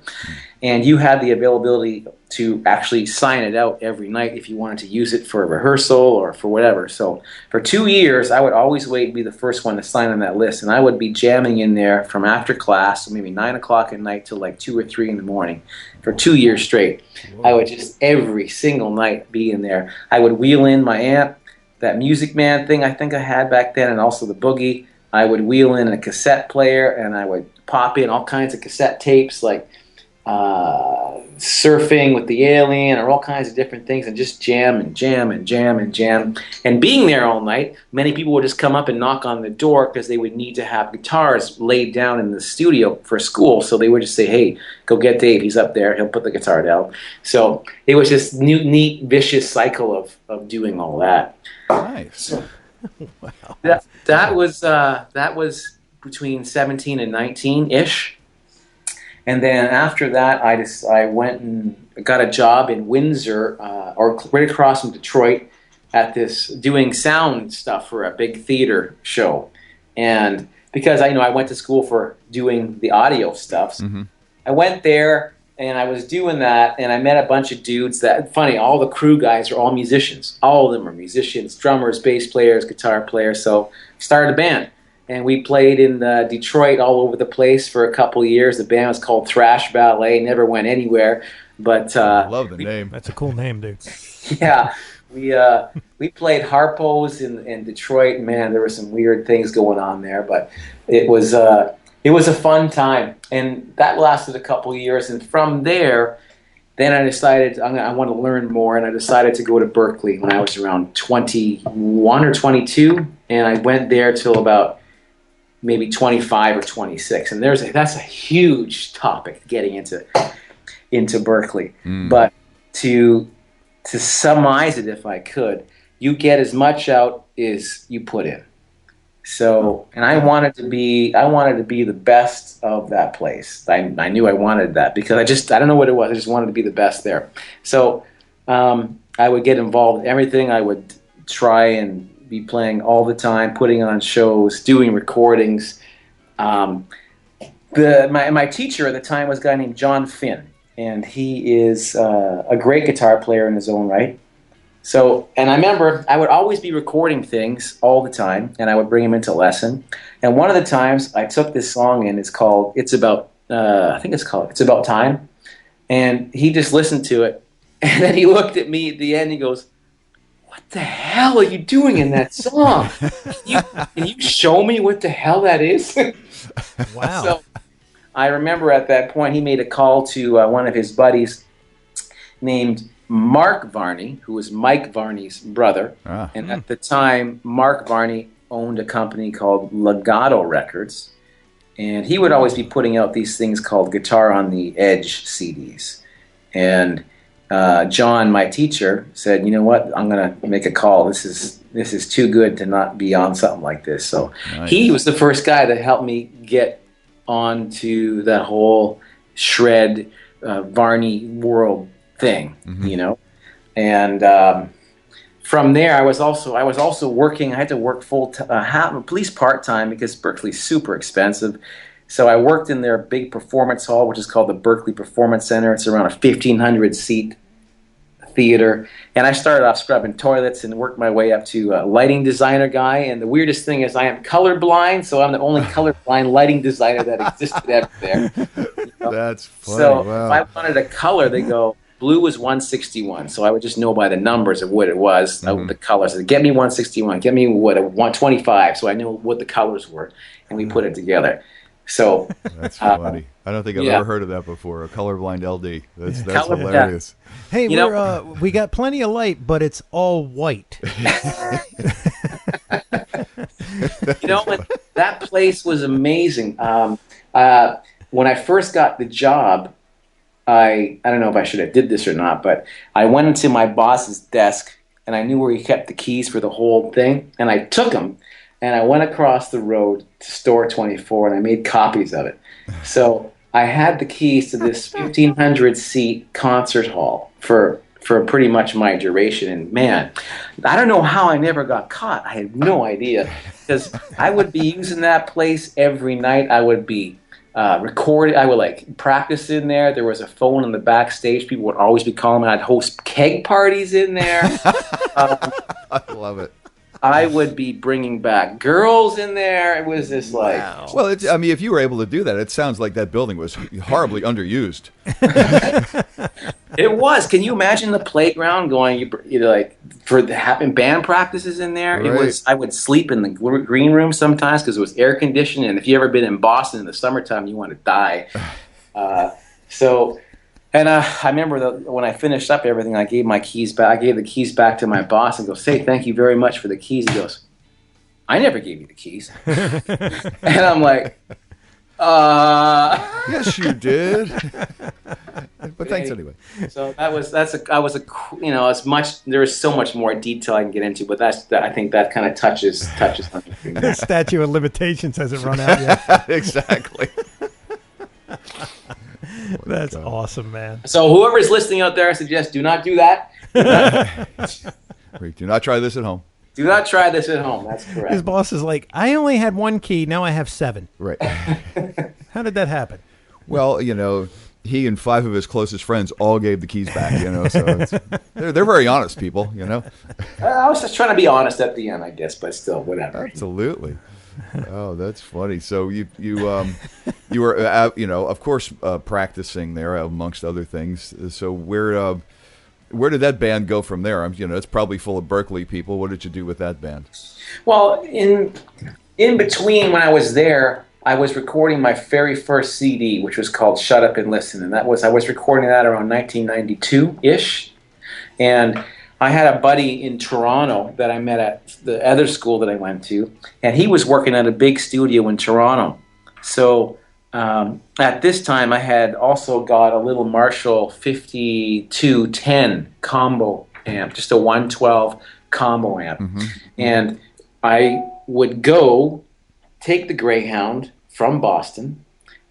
And you had the availability to actually sign it out every night if you wanted to use it for a rehearsal or for whatever. So for 2 years, I would always wait and be the first one to sign on that list. And I would be jamming in there from after class, so maybe 9 o'clock at night till like 2 or 3 in the morning for 2 years straight. Whoa. I would just every single night be in there. I would wheel in my amp, that Music Man thing I think I had back then, and also the Boogie. I would wheel in a cassette player, and I would pop in all kinds of cassette tapes, like Surfing with the Alien, or all kinds of different things, and just jam and jam and jam and jam. And being there all night, many people would just come up and knock on the door because they would need to have guitars laid down in the studio for school. So they would just say, hey, go get Dave, he's up there, he'll put the guitar down. So it was this neat, vicious cycle of doing all that. Nice. Wow. That was between 17 and 19-ish. And then after that, I went and got a job in Windsor, or right across from Detroit, at this doing sound stuff for a big theater show. And because I went to school for doing the audio stuff, so I went there and I was doing that, and I met a bunch of dudes that, funny, all the crew guys are all musicians. All of them are musicians, drummers, bass players, guitar players. So I started a band. And we played in Detroit all over the place for a couple of years. The band was called Thrash Ballet. Never went anywhere. But I love the name. That's a cool name, dude. Yeah, we played Harpo's in Detroit. Man, there were some weird things going on there, but it was a fun time, and that lasted a couple of years. And from there, then I decided I want to learn more, and I decided to go to Berklee when I was around 21 or 22, and I went there till about maybe 25 or 26, and that's a huge topic, getting into Berklee. But to summarize it, if I could, you get as much out as you put in. So, and I wanted to be the best of that place. I knew I wanted that because I don't know what it was. I just wanted to be the best there. So I would get involved in everything. I would try and be playing all the time, putting on shows, doing recordings. My teacher at the time was a guy named John Finn, and he is a great guitar player in his own right. So, and I remember I would always be recording things all the time, and I would bring them into lesson. And one of the times I took this song in, it's about time. And he just listened to it, and then he looked at me at the end, he goes, what the hell are you doing in that song? Can you show me what the hell that is? Wow. So I remember at that point he made a call to one of his buddies named Mark Varney, who was Mike Varney's brother. And at the time, Mark Varney owned a company called Legato Records, and he would always be putting out these things called Guitar on the Edge CDs. And John, my teacher, said, you know what, I'm going to make a call. This is too good to not be on something like this. So nice. He was the first guy that helped me get onto that whole shred Varney world thing, and from there I was also working. I had to work at least part-time because Berklee's super expensive. So I worked in their big performance hall, which is called the Berklee Performance Center. It's around a 1,500-seat theater. And I started off scrubbing toilets and worked my way up to a lighting designer guy. And the weirdest thing is I am colorblind, so I'm the only colorblind lighting designer that existed ever there. That's funny. So wow. if I wanted a color, they go, Blue was 161, so I would just know by the numbers of what it was, the colors. Get me 161, get me what 125, so I knew what the colors were, and we put it together. So that's funny. I don't think I've ever heard of that before. A colorblind LD. That's hilarious. Hey, we got plenty of light, but it's all white. That place was amazing. When I first got the job, I don't know if I should have did this or not, but I went into my boss's desk and I knew where he kept the keys for the whole thing, and I took them and I went across the road to Store 24 and I made copies of it. So I had the keys to this 1,500 seat concert hall for pretty much my duration. And man, I don't know how I never got caught. I had no idea, because I would be using that place every night. I would be recording. I would practice in there. There was a phone in the backstage. People would always be calling me. I'd host keg parties in there. I love it. I would be bringing back girls in there. It was just wow. Well, if you were able to do that, it sounds like that building was horribly underused. It was. Can you imagine the playground going? For having band practices in there. Right. It was. I would sleep in the green room sometimes because it was air conditioned. And if you ever been in Boston in the summertime, you want to die. And I remember when I finished up everything, I gave my keys back. I gave the keys back to my boss and goes, "Say thank you very much for the keys." He goes, "I never gave you the keys." And I'm like, yes, you did. But thanks anyway. So there is so much more detail I can get into, but I think that kind of touches on everything. The statute of limitations hasn't run out yet. Exactly. That's awesome, man. So whoever's listening out there, I suggest do not do that. Do not try this at home. Do not try this at home. That's correct. His boss is like, I only had one key. Now I have 7. Right. How did that happen? Well, he and 5 of his closest friends all gave the keys back. So they're very honest people. I was just trying to be honest at the end, I guess, but still, whatever. Absolutely. Oh, that's funny. So you were of course practicing there amongst other things. So where did that band go from there? It's probably full of Berkeley people. What did you do with that band? Well, in between when I was there, I was recording my very first CD, which was called "Shut Up and Listen," and I was recording that around 1992-ish, and I had a buddy in Toronto that I met at the other school that I went to, and he was working at a big studio in Toronto. So at this time, I had also got a little Marshall 5210 combo amp, just a 112 combo amp. Mm-hmm. And I would take the Greyhound from Boston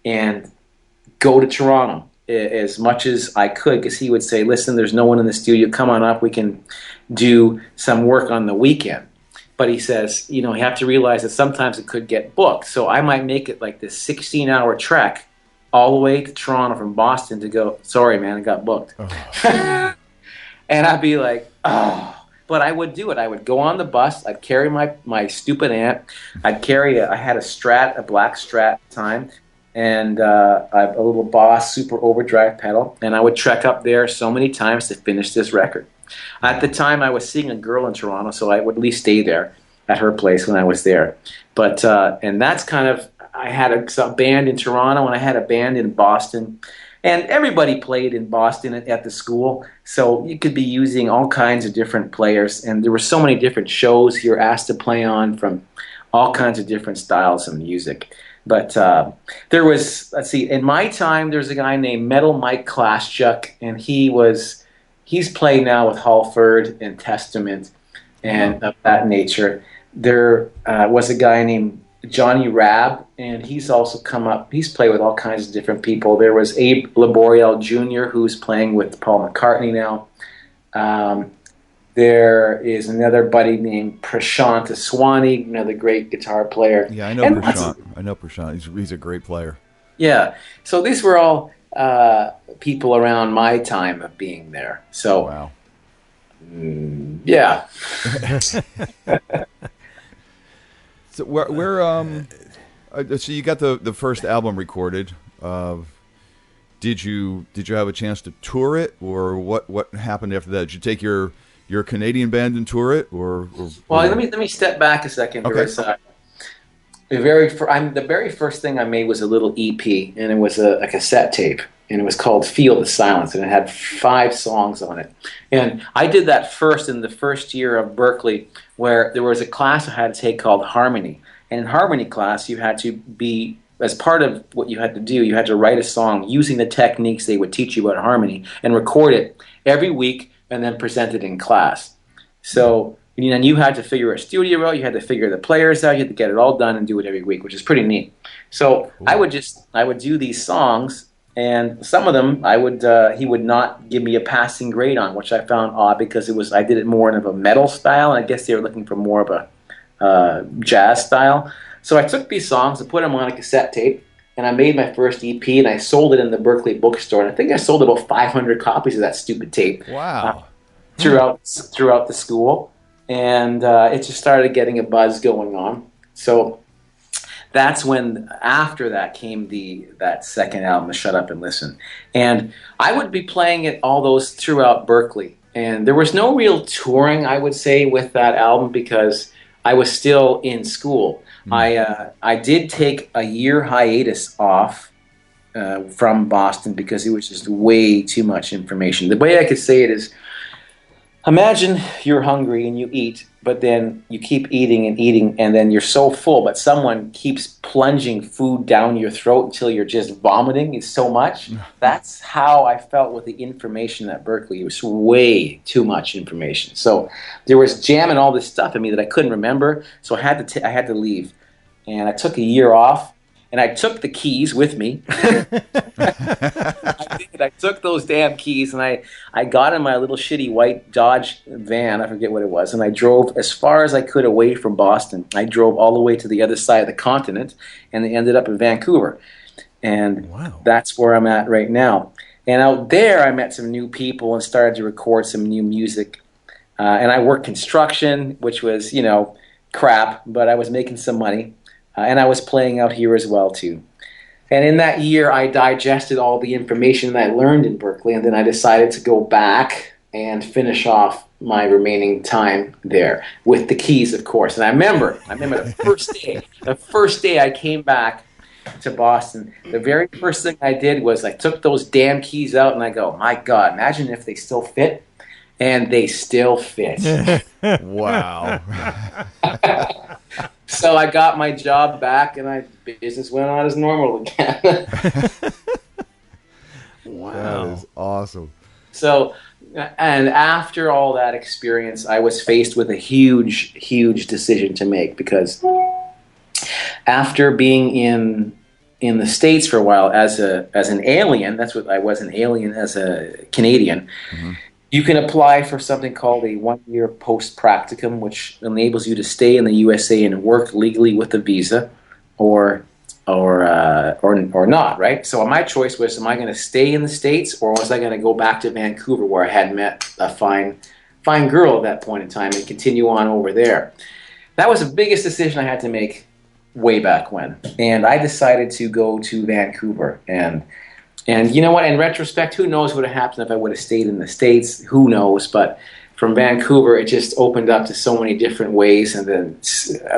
and go to Toronto as much as I could, because he would say, "Listen, there's no one in the studio. Come on up. We can do some work on the weekend." But he says, you have to realize that sometimes it could get booked. So I might make it like this 16-hour trek all the way to Toronto from Boston to go, "Sorry, man, I got booked." Oh. And I'd be like, oh. But I would do it. I would go on the bus. I'd carry my stupid amp. I had a black Strat at the time, and a little Boss Super Overdrive pedal, and I would trek up there so many times to finish this record. At the time, I was seeing a girl in Toronto, so I would at least stay there at her place when I was there. But and that's kind of, I had a band in Toronto, and I had a band in Boston, and everybody played in Boston at the school, so you could be using all kinds of different players, and there were so many different shows you're asked to play on from all kinds of different styles of music. But there was, in my time, there's a guy named Metal Mike Klaschuk, and he's played now with Halford and Testament and of that nature. There was a guy named Johnny Rabb, and he's also come up. He's played with all kinds of different people. There was Abe Laboriel Jr., who's playing with Paul McCartney now. There is another buddy named Prashant Aswani, another great guitar player. Yeah, I know Prashant. He's a great player. Yeah. So these were all people around my time of being there. So, wow. Yeah. So where so you got the first album recorded. did you have a chance to tour it, or what happened after that? Did you take your Canadian band and tour it, or well, let me step back a second. Okay. The very first thing I made was a little EP, and it was a cassette tape, and it was called Feel the Silence, and it had 5 songs on it. And I did that first in the first year of Berklee, where there was a class I had to take called Harmony. And in Harmony class, you had to be, as part of what you had to do, you had to write a song using the techniques they would teach you about harmony and record it every week and then present it in class. So, and you had to figure a studio out, you had to figure the players out, you had to get it all done and do it every week, which is pretty neat. So I would do these songs, and some of them he would not give me a passing grade on, which I found odd because I did it more in a metal style, and I guess they were looking for more of a jazz style. So I took these songs and put them on a cassette tape, and I made my first EP, and I sold it in the Berklee bookstore. And I think I sold about 500 copies of that stupid tape. Wow! Throughout the school, and it just started getting a buzz going on. So that's when, after that, came that second album, Shut Up and Listen. And I would be playing it all those throughout Berklee, and there was no real touring, I would say, with that album because I was still in school. I did take a year hiatus off from Boston because it was just way too much information. The way I could say it is, imagine you're hungry and you eat, but then you keep eating and eating, and then you're so full, but someone keeps plunging food down your throat until you're just vomiting. It's so much. That's how I felt with the information at Berklee. It was way too much information. So there was jamming all this stuff in me that I couldn't remember, so I had to leave. And I took a year off, and I took the keys with me. I took those damn keys, and I got in my little shitty white Dodge van, I forget what it was, and I drove as far as I could away from Boston. I drove all the way to the other side of the continent, and I ended up in Vancouver. And That's where I'm at right now. And out there, I met some new people and started to record some new music. And I worked construction, which was, crap, but I was making some money. And I was playing out here as well, too. And in that year, I digested all the information that I learned in Berklee, and then I decided to go back and finish off my remaining time there with the keys, of course. And I remember the first day I came back to Boston, the very first thing I did was I took those damn keys out, and I go, my God, imagine if they still fit. And they still fit. Wow. So I got my job back, and business went on as normal again. Wow. That is awesome. So, and after all that experience, I was faced with a huge, huge decision to make, because after being in the States for a while as an alien, that's what I was, an alien as a Canadian, you can apply for something called a 1-year post-practicum, which enables you to stay in the USA and work legally with a visa, or not, right? So my choice was, am I going to stay in the States, or was I going to go back to Vancouver, where I had met a fine girl at that point in time, and continue on over there? That was the biggest decision I had to make way back when, and I decided to go to Vancouver. And you know what? In retrospect, who knows what would have happened if I would have stayed in the States? Who knows? But from Vancouver, it just opened up to so many different ways. And then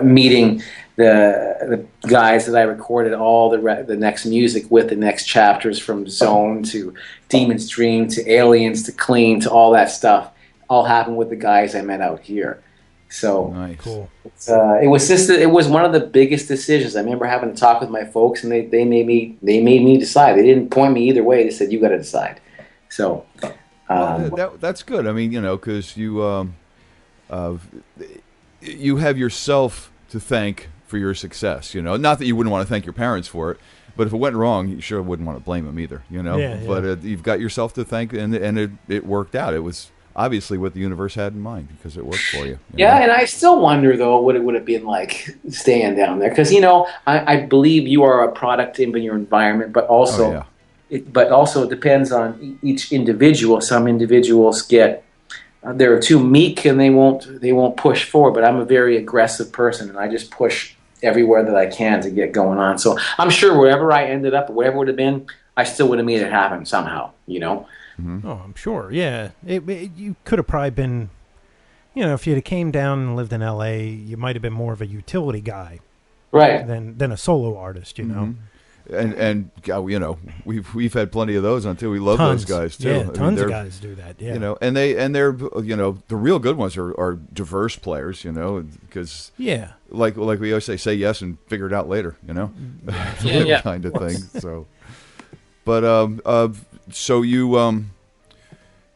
meeting the guys that I recorded all the next music with, the next chapters, from Zone to Demon's Dream to Aliens to Clean to all that stuff, all happened with the guys I met out here. So nice. Cool. It was one of the biggest decisions. I remember having to talk with my folks, and they made me decide. They didn't point me either way. They said, you got to decide. So that's good. I mean, because you have yourself to thank for your success. Not that you wouldn't want to thank your parents for it, but if it went wrong, you sure wouldn't want to blame them either. Yeah. But you've got yourself to thank, and it worked out. It was obviously what the universe had in mind, because it worked for you. Yeah, and I still wonder, though, what it would have been like staying down there. Because, I believe you are a product of your environment, but also, it depends on each individual. Some individuals they're too meek, and they won't push forward. But I'm a very aggressive person, and I just push everywhere that I can to get going on. So I'm sure wherever I ended up, whatever it would have been, I still would have made it happen somehow, you know? Oh, I'm sure. Yeah. You could have probably been, if you'd have came down and lived in L.A., you might have been more of a utility guy. Right. Than a solo artist, And we've had plenty of those until we love Tons. those guys too. Yeah, tons of guys do that. Yeah, and they're the real good ones are diverse players. Because like we always say yes and figure it out later. Kind of thing. So, but so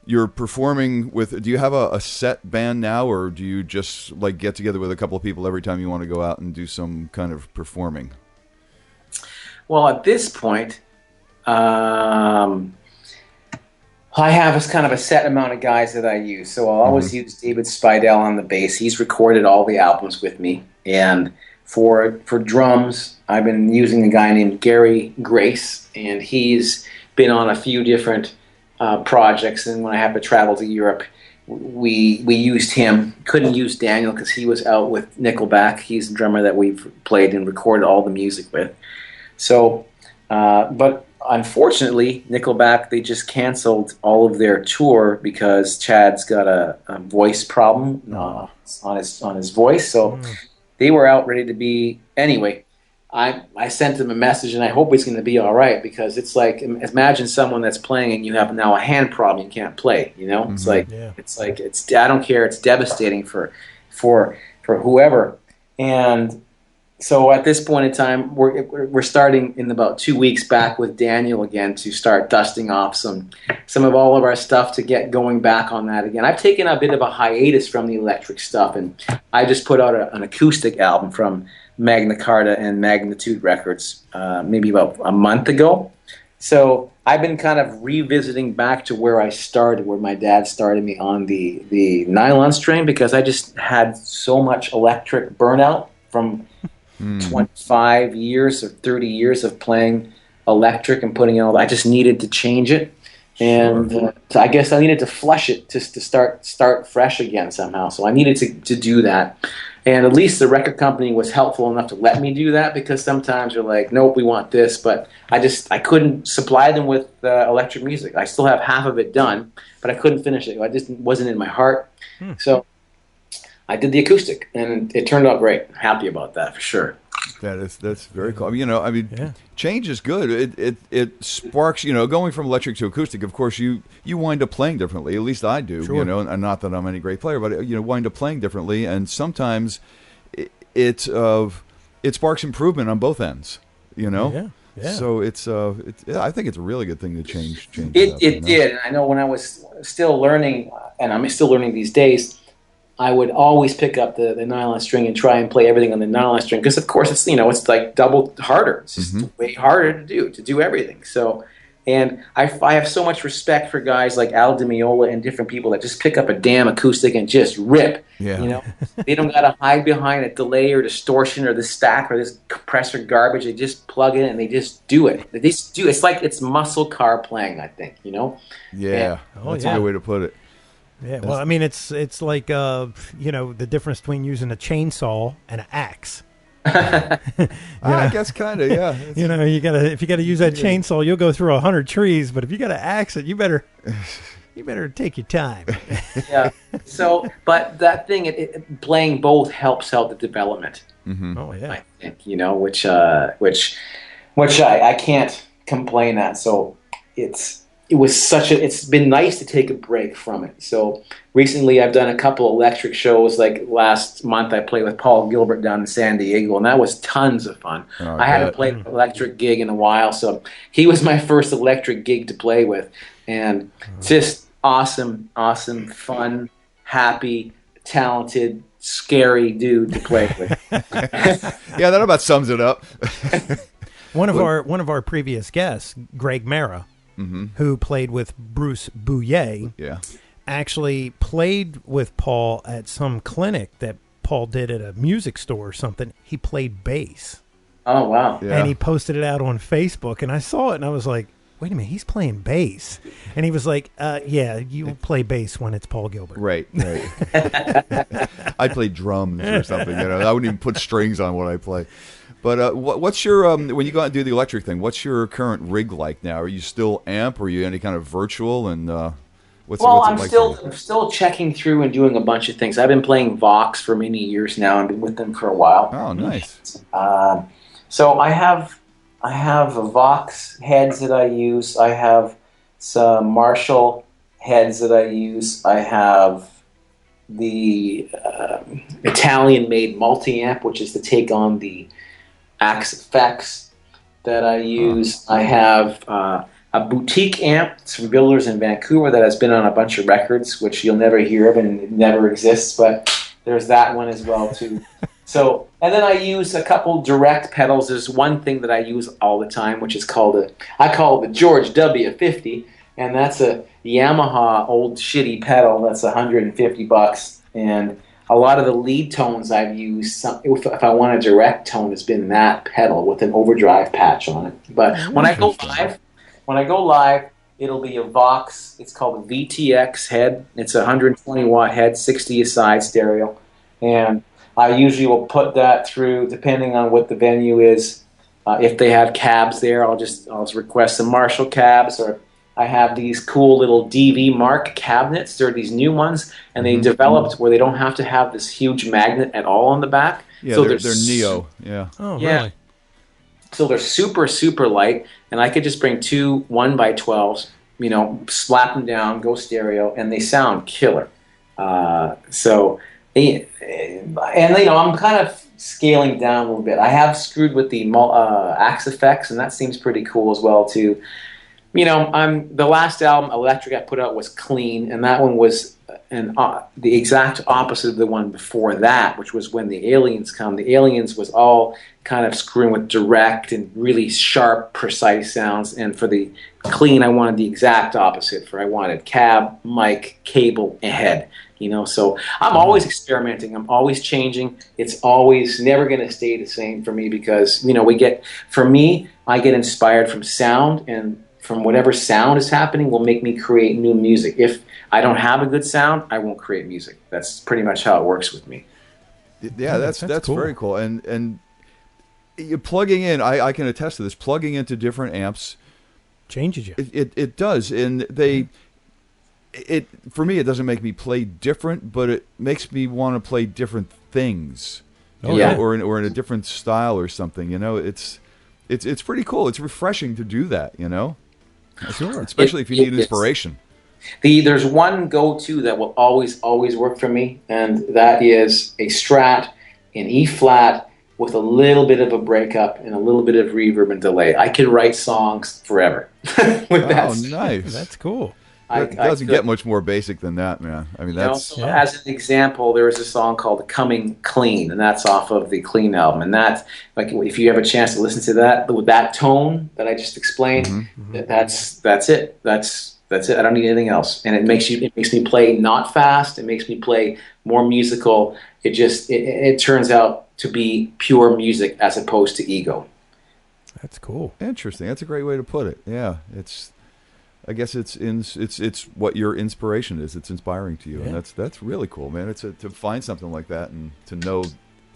you're performing with. Do you have a set band now, or do you just like get together with a couple of people every time you want to go out and do some kind of performing? Well, at this point, I have kind of a set amount of guys that I use. So I'll always use David Spidell on the bass. He's recorded all the albums with me. And for drums, I've been using a guy named Gary Grace, and he's been on a few different projects. And when I have to travel to Europe, we used him. Couldn't use Daniel because he was out with Nickelback. He's the drummer that we've played and recorded all the music with. So, but unfortunately, Nickelback, they just canceled all of their tour because Chad's got a voice problem on his voice. So they were out ready to be. Anyway, I sent him a message, and I hope he's going to be all right, because it's like, imagine someone that's playing and you have now a hand problem, you can't play. It's it's I don't care. It's devastating for whoever. And so at this point in time, we're starting in about 2 weeks back with Daniel again to start dusting off some of all of our stuff to get going back on that again. I've taken a bit of a hiatus from the electric stuff, and I just put out an acoustic album from Magna Carta and Magnitude Records maybe about a month ago. So I've been kind of revisiting back to where I started, where my dad started me on the nylon string, because I just had so much electric burnout from 25 years or 30 years of playing electric and putting in all that. I just needed to change it. And so I guess I needed to flush it just to start fresh again somehow. So I needed to do that. And at least the record company was helpful enough to let me do that, because sometimes you're like, nope, we want this. But I couldn't supply them with electric music. I still have half of it done, but I couldn't finish it. I just wasn't in my heart. So I did the acoustic, and it turned out great. I'm happy about that for sure. That's very cool. Change is good. It sparks. Going from electric to acoustic. Of course, you wind up playing differently. At least I do. Sure. And not that I'm any great player, but wind up playing differently. And sometimes it sparks improvement on both ends. Yeah. So I think it's a really good thing to change. It did. And I know when I was still learning, and I'm still learning these days, I would always pick up the nylon string and try and play everything on the nylon string, because of course it's it's like double harder. It's just way harder to do everything. So, and I have so much respect for guys like Al Di Meola and different people that just pick up a damn acoustic and just rip. Yeah. They don't got to hide behind a delay or distortion or this stack or this compressor garbage. They just plug in and they just do it. It's like it's muscle car playing, I think. Yeah. And, that's a good way to put it. Yeah, well, I mean, it's like the difference between using a chainsaw and an axe. I guess kind of, yeah. If you gotta use that chainsaw, you'll go through 100 trees. But if you gotta axe it, you better take your time. Yeah. So, but that thing, playing both helps out the development. Oh yeah. I think which I can't complain at. So it's been nice to take a break from it. So recently I've done a couple electric shows. Like last month I played with Paul Gilbert down in San Diego, and that was tons of fun. I hadn't played an electric gig in a while, so he was my first electric gig to play with. And just awesome, fun, happy, talented, scary dude to play with. Yeah, that about sums it up. One of our previous guests, Greg Mara, who played with Bruce Bouillet, actually played with Paul at some clinic that Paul did at a music store or something. He played bass. Oh, wow. Yeah. And he posted it out on Facebook, and I saw it, and I was like, wait a minute, he's playing bass. And he was like, yeah, you play bass when it's Paul Gilbert. Right. I play drums or something. I wouldn't even put strings on what I play. But what's your when you go out and do the electric thing? What's your current rig like now? Are you still amp? Or are you any kind of virtual? And what's it like? I'm still checking through and doing a bunch of things. I've been playing Vox for many years now. I've been with them for a while. Oh, nice. So I have Vox heads that I use. I have some Marshall heads that I use. I have the Italian-made multi-amp, which is to take on the Axe effects that I use. I have a boutique amp. It's from builders in Vancouver that has been on a bunch of records, which you'll never hear of and it never exists, but there's that one as well, too. So, and then I use a couple direct pedals. There's one thing that I use all the time, which is I call it the George W50, and that's a Yamaha old shitty pedal. That's $150, and a lot of the lead tones I've used, if I want a direct tone, has been that pedal with an overdrive patch on it. But when I go live, it'll be a Vox. It's called a VTX head. It's a 120 watt head, 60 side stereo, and I usually will put that through, depending on what the venue is. If they have cabs there, I'll request some Marshall cabs, or I have these cool little DV Mark cabinets. They're these new ones, and they developed where they don't have to have this huge magnet at all on the back. Yeah, so they're Neo. Yeah. Oh, yeah. really? So they're super, super light, and I could just bring two 1x12s, slap them down, go stereo, and they sound killer. I'm kind of scaling down a little bit. I have screwed with the Axe effects, and that seems pretty cool as well too. The last album, Electric, I put out was clean, and that one was the exact opposite of the one before that, which was when the Aliens come. The Aliens was all kind of screwing with direct and really sharp, precise sounds, and for the clean, I wanted the exact opposite. I wanted cab, mic, cable, and head. So I'm always experimenting. I'm always changing. It's always never going to stay the same for me because, I get inspired from sound, and from whatever sound is happening will make me create new music. If I don't have a good sound, I won't create music. That's pretty much how it works with me. Yeah, that's cool. Very cool. And you're plugging in, I can attest to this, plugging into different amps changes you. It does. And for me, it doesn't make me play different, but it makes me want to play different things, or in a different style or something. It's pretty cool. It's refreshing to do that. Sure. Especially if you need inspiration. There's one go-to that will always work for me, and that is a Strat in E flat with a little bit of a breakup and a little bit of reverb and delay. I can write songs forever with that. Oh, nice. That's cool. It doesn't get much more basic than that, man. I mean, as an example, there is a song called "Coming Clean," and that's off of the Clean album. And that's if you have a chance to listen to that with that tone that I just explained, that's it. That's it. I don't need anything else. And it makes me play not fast. It makes me play more musical. It turns out to be pure music as opposed to ego. That's cool. Interesting. That's a great way to put it. Yeah, I guess it's what your inspiration is. It's inspiring to you, and that's really cool, man. It's to find something like that and to know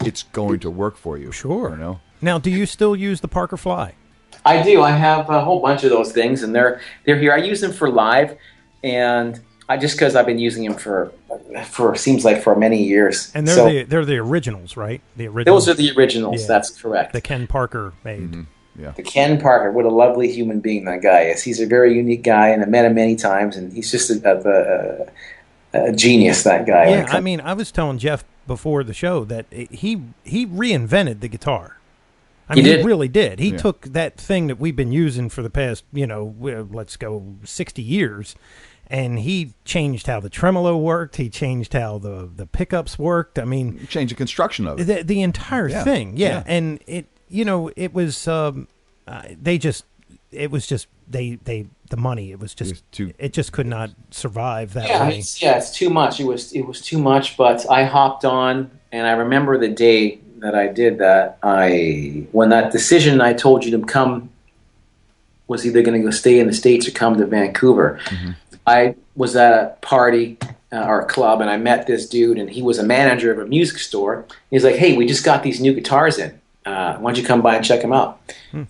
it's going to work for you. Sure. Now, do you still use the Parker Fly? I do. I have a whole bunch of those things, and they're here. I use them for live, and just because I've been using them for seems like for many years. And they're the originals, right? The originals. Those are the originals. Yeah. That's correct. The Ken Parker made. Mm-hmm. Yeah. The Ken Parker, what a lovely human being that guy is. He's a very unique guy, and I met him many times, and he's just a genius, that guy. Yeah, I mean, I was telling Jeff before the show that he reinvented the guitar. I mean, he really did. He took that thing that we've been using for the past, let's go 60 years, and he changed how the tremolo worked. He changed how the pickups worked. I mean, he changed the construction of it. The entire thing, and it. It was the money. It was just it just could not survive that way. It's too much. It was too much. But I hopped on, and I remember the day that I did that. When that decision I told you to come was either going to go stay in the States or come to Vancouver. I was at a party or a club, and I met this dude, and he was a manager of a music store. He's like, "Hey, we just got these new guitars in. Why don't you come by and check them out?"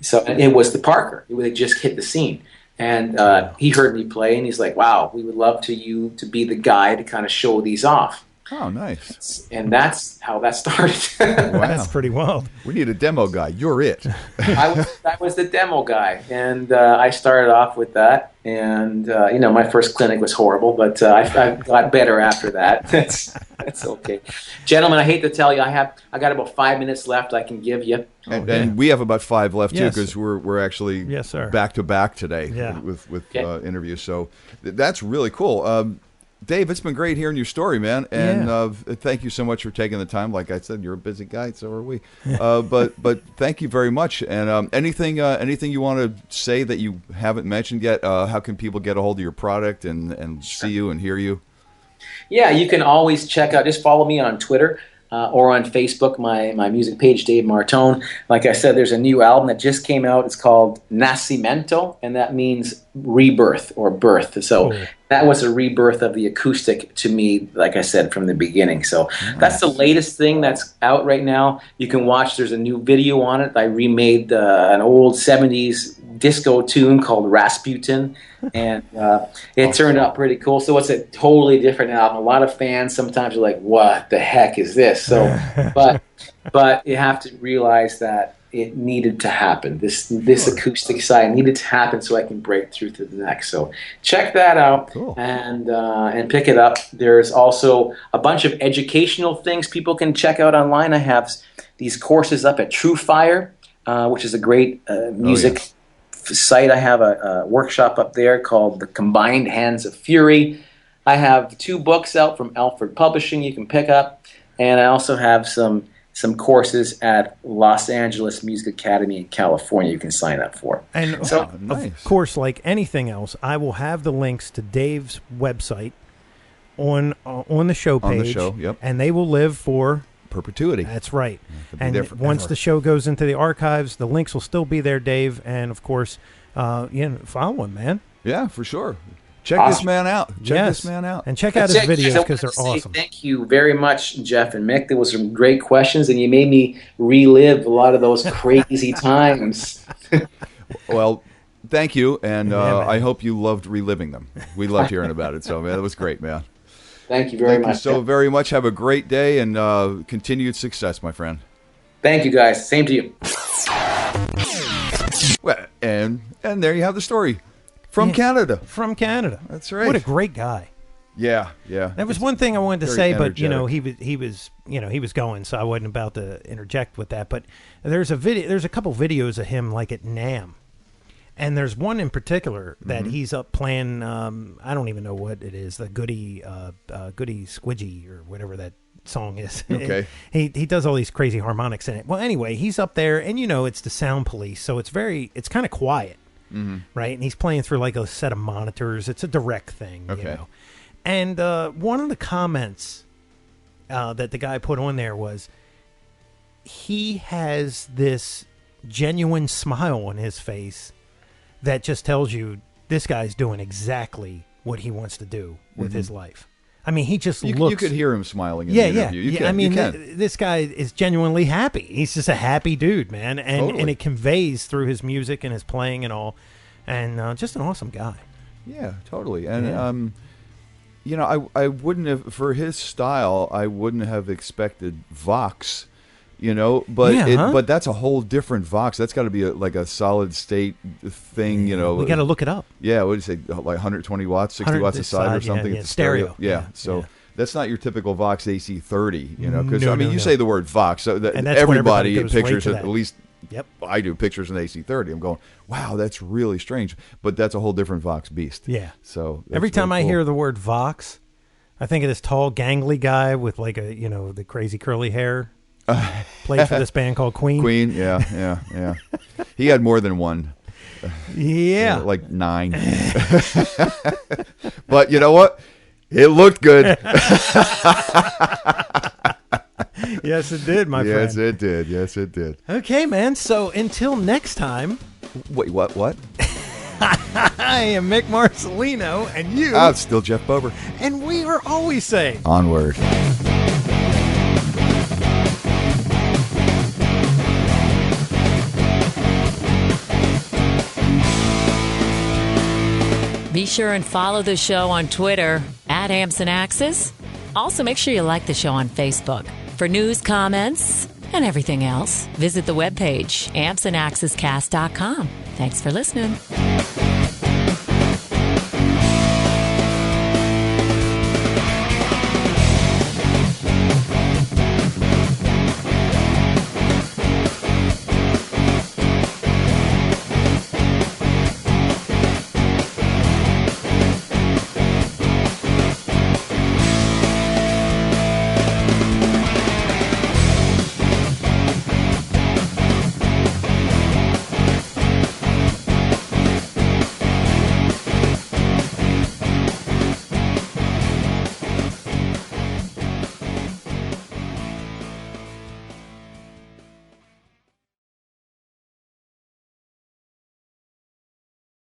So it was the Parker. It had just hit the scene. And he heard me play, and he's like, "Wow, we would love you to be the guy to kind of show these off." Oh, nice. And that's how that started. Wow. That's pretty wild. We need a demo guy. You're it. I was the demo guy, and I started off with that. And my first clinic was horrible, but I got better after that. That's okay, gentlemen. I hate to tell you, I got about 5 minutes left. I can give you, and we have about 5 left too, Yes. because we're actually Yes, sir. back to back today with interviews. So that's really cool. Dave, it's been great hearing your story, man, and thank you so much for taking the time. Like I said, you're a busy guy, so are we. But thank you very much. And anything you want to say that you haven't mentioned yet? How can people get a hold of your product and see you and hear you? Yeah, you can always check out. Just follow me on Twitter. Or on Facebook, my music page, Dave Martone. Like I said, there's a new album that just came out. It's called Nascimento, and that means rebirth or birth. So that was a rebirth of the acoustic to me, like I said, from the beginning. So that's the latest thing that's out right now. You can watch. There's a new video on it. I remade an old 70s disco tune called Rasputin, and it turned out pretty cool. So it's a totally different album. A lot of fans sometimes are like, "What the heck is this?" So, but you have to realize that it needed to happen. This acoustic side needed to happen so I can break through to the next. So check that out and pick it up. There's also a bunch of educational things people can check out online. I have these courses up at True Fire, which is a great music site. I have a workshop up there called The Combined Hands of Fury. I have 2 books out from Alfred Publishing you can pick up, and I also have some courses at Los Angeles Music Academy in California you can sign up for. And of course, like anything else, I will have the links to Dave's website on the show page. On the show, yep. And they will live for perpetuity. That's right. And once the show goes into the archives, the links will still be there, Dave. And of course, follow him, man. Yeah, for sure. Check this man out. Check this man out. And check out his videos because they're awesome. Thank you very much, Jeff and Mick. There was some great questions, and you made me relive a lot of those crazy times. Well, thank you, and I hope you loved reliving them. We loved hearing about it. So, man, it was great, man. Thank you very much. Thank you so very much. Have a great day and continued success, my friend. Thank you, guys. Same to you. Well, and there you have the story. From Canada. From Canada. That's right. What a great guy. Yeah. That was one thing I wanted to say, energetic. but he was going, so I wasn't about to interject with that. But there's a couple videos of him like at NAMM. And there's one in particular that he's up playing, I don't even know what it is, the Goody Squidgy or whatever that song is. Okay. He does all these crazy harmonics in it. Well, anyway, he's up there, and it's the sound police, so it's kind of quiet. Right, and he's playing through like a set of monitors. It's a direct thing, And one of the comments that the guy put on there was, he has this genuine smile on his face that just tells you this guy's doing exactly what he wants to do with his life. I mean, he just looks... You could hear him smiling in the interview. I mean, this guy is genuinely happy. He's just a happy dude, man. And it conveys through his music and his playing and all. And just an awesome guy. Yeah, totally. And, I wouldn't have... For his style, I wouldn't have expected Vox, but that's a whole different Vox. That's got to be like a solid state thing, We got to look it up. Yeah, what did you say, like 120 watts, 60 watts a side or something? Yeah, it's stereo. Yeah, so that's not your typical Vox AC30, because, you say the word Vox, so that everybody pictures it, at least I do, pictures an AC30. I'm going, wow, that's really strange, but that's a whole different Vox beast. Yeah. So every time I hear the word Vox, I think of this tall, gangly guy with like the crazy curly hair. Played for this band called Queen. Queen, yeah. He had more than one. Yeah. Like 9. But you know what? It looked good. Yes, it did, my friend. Yes, it did. Okay, man. So until next time. Wait, what? I am Mick Marcelino, and you. It's still Jeff Bober. And we are always saying, Onward. Be sure and follow the show on Twitter at Amps and Axes. Also, make sure you like the show on Facebook. For news, comments, and everything else, visit the webpage, ampsandaxescast.com. Thanks for listening.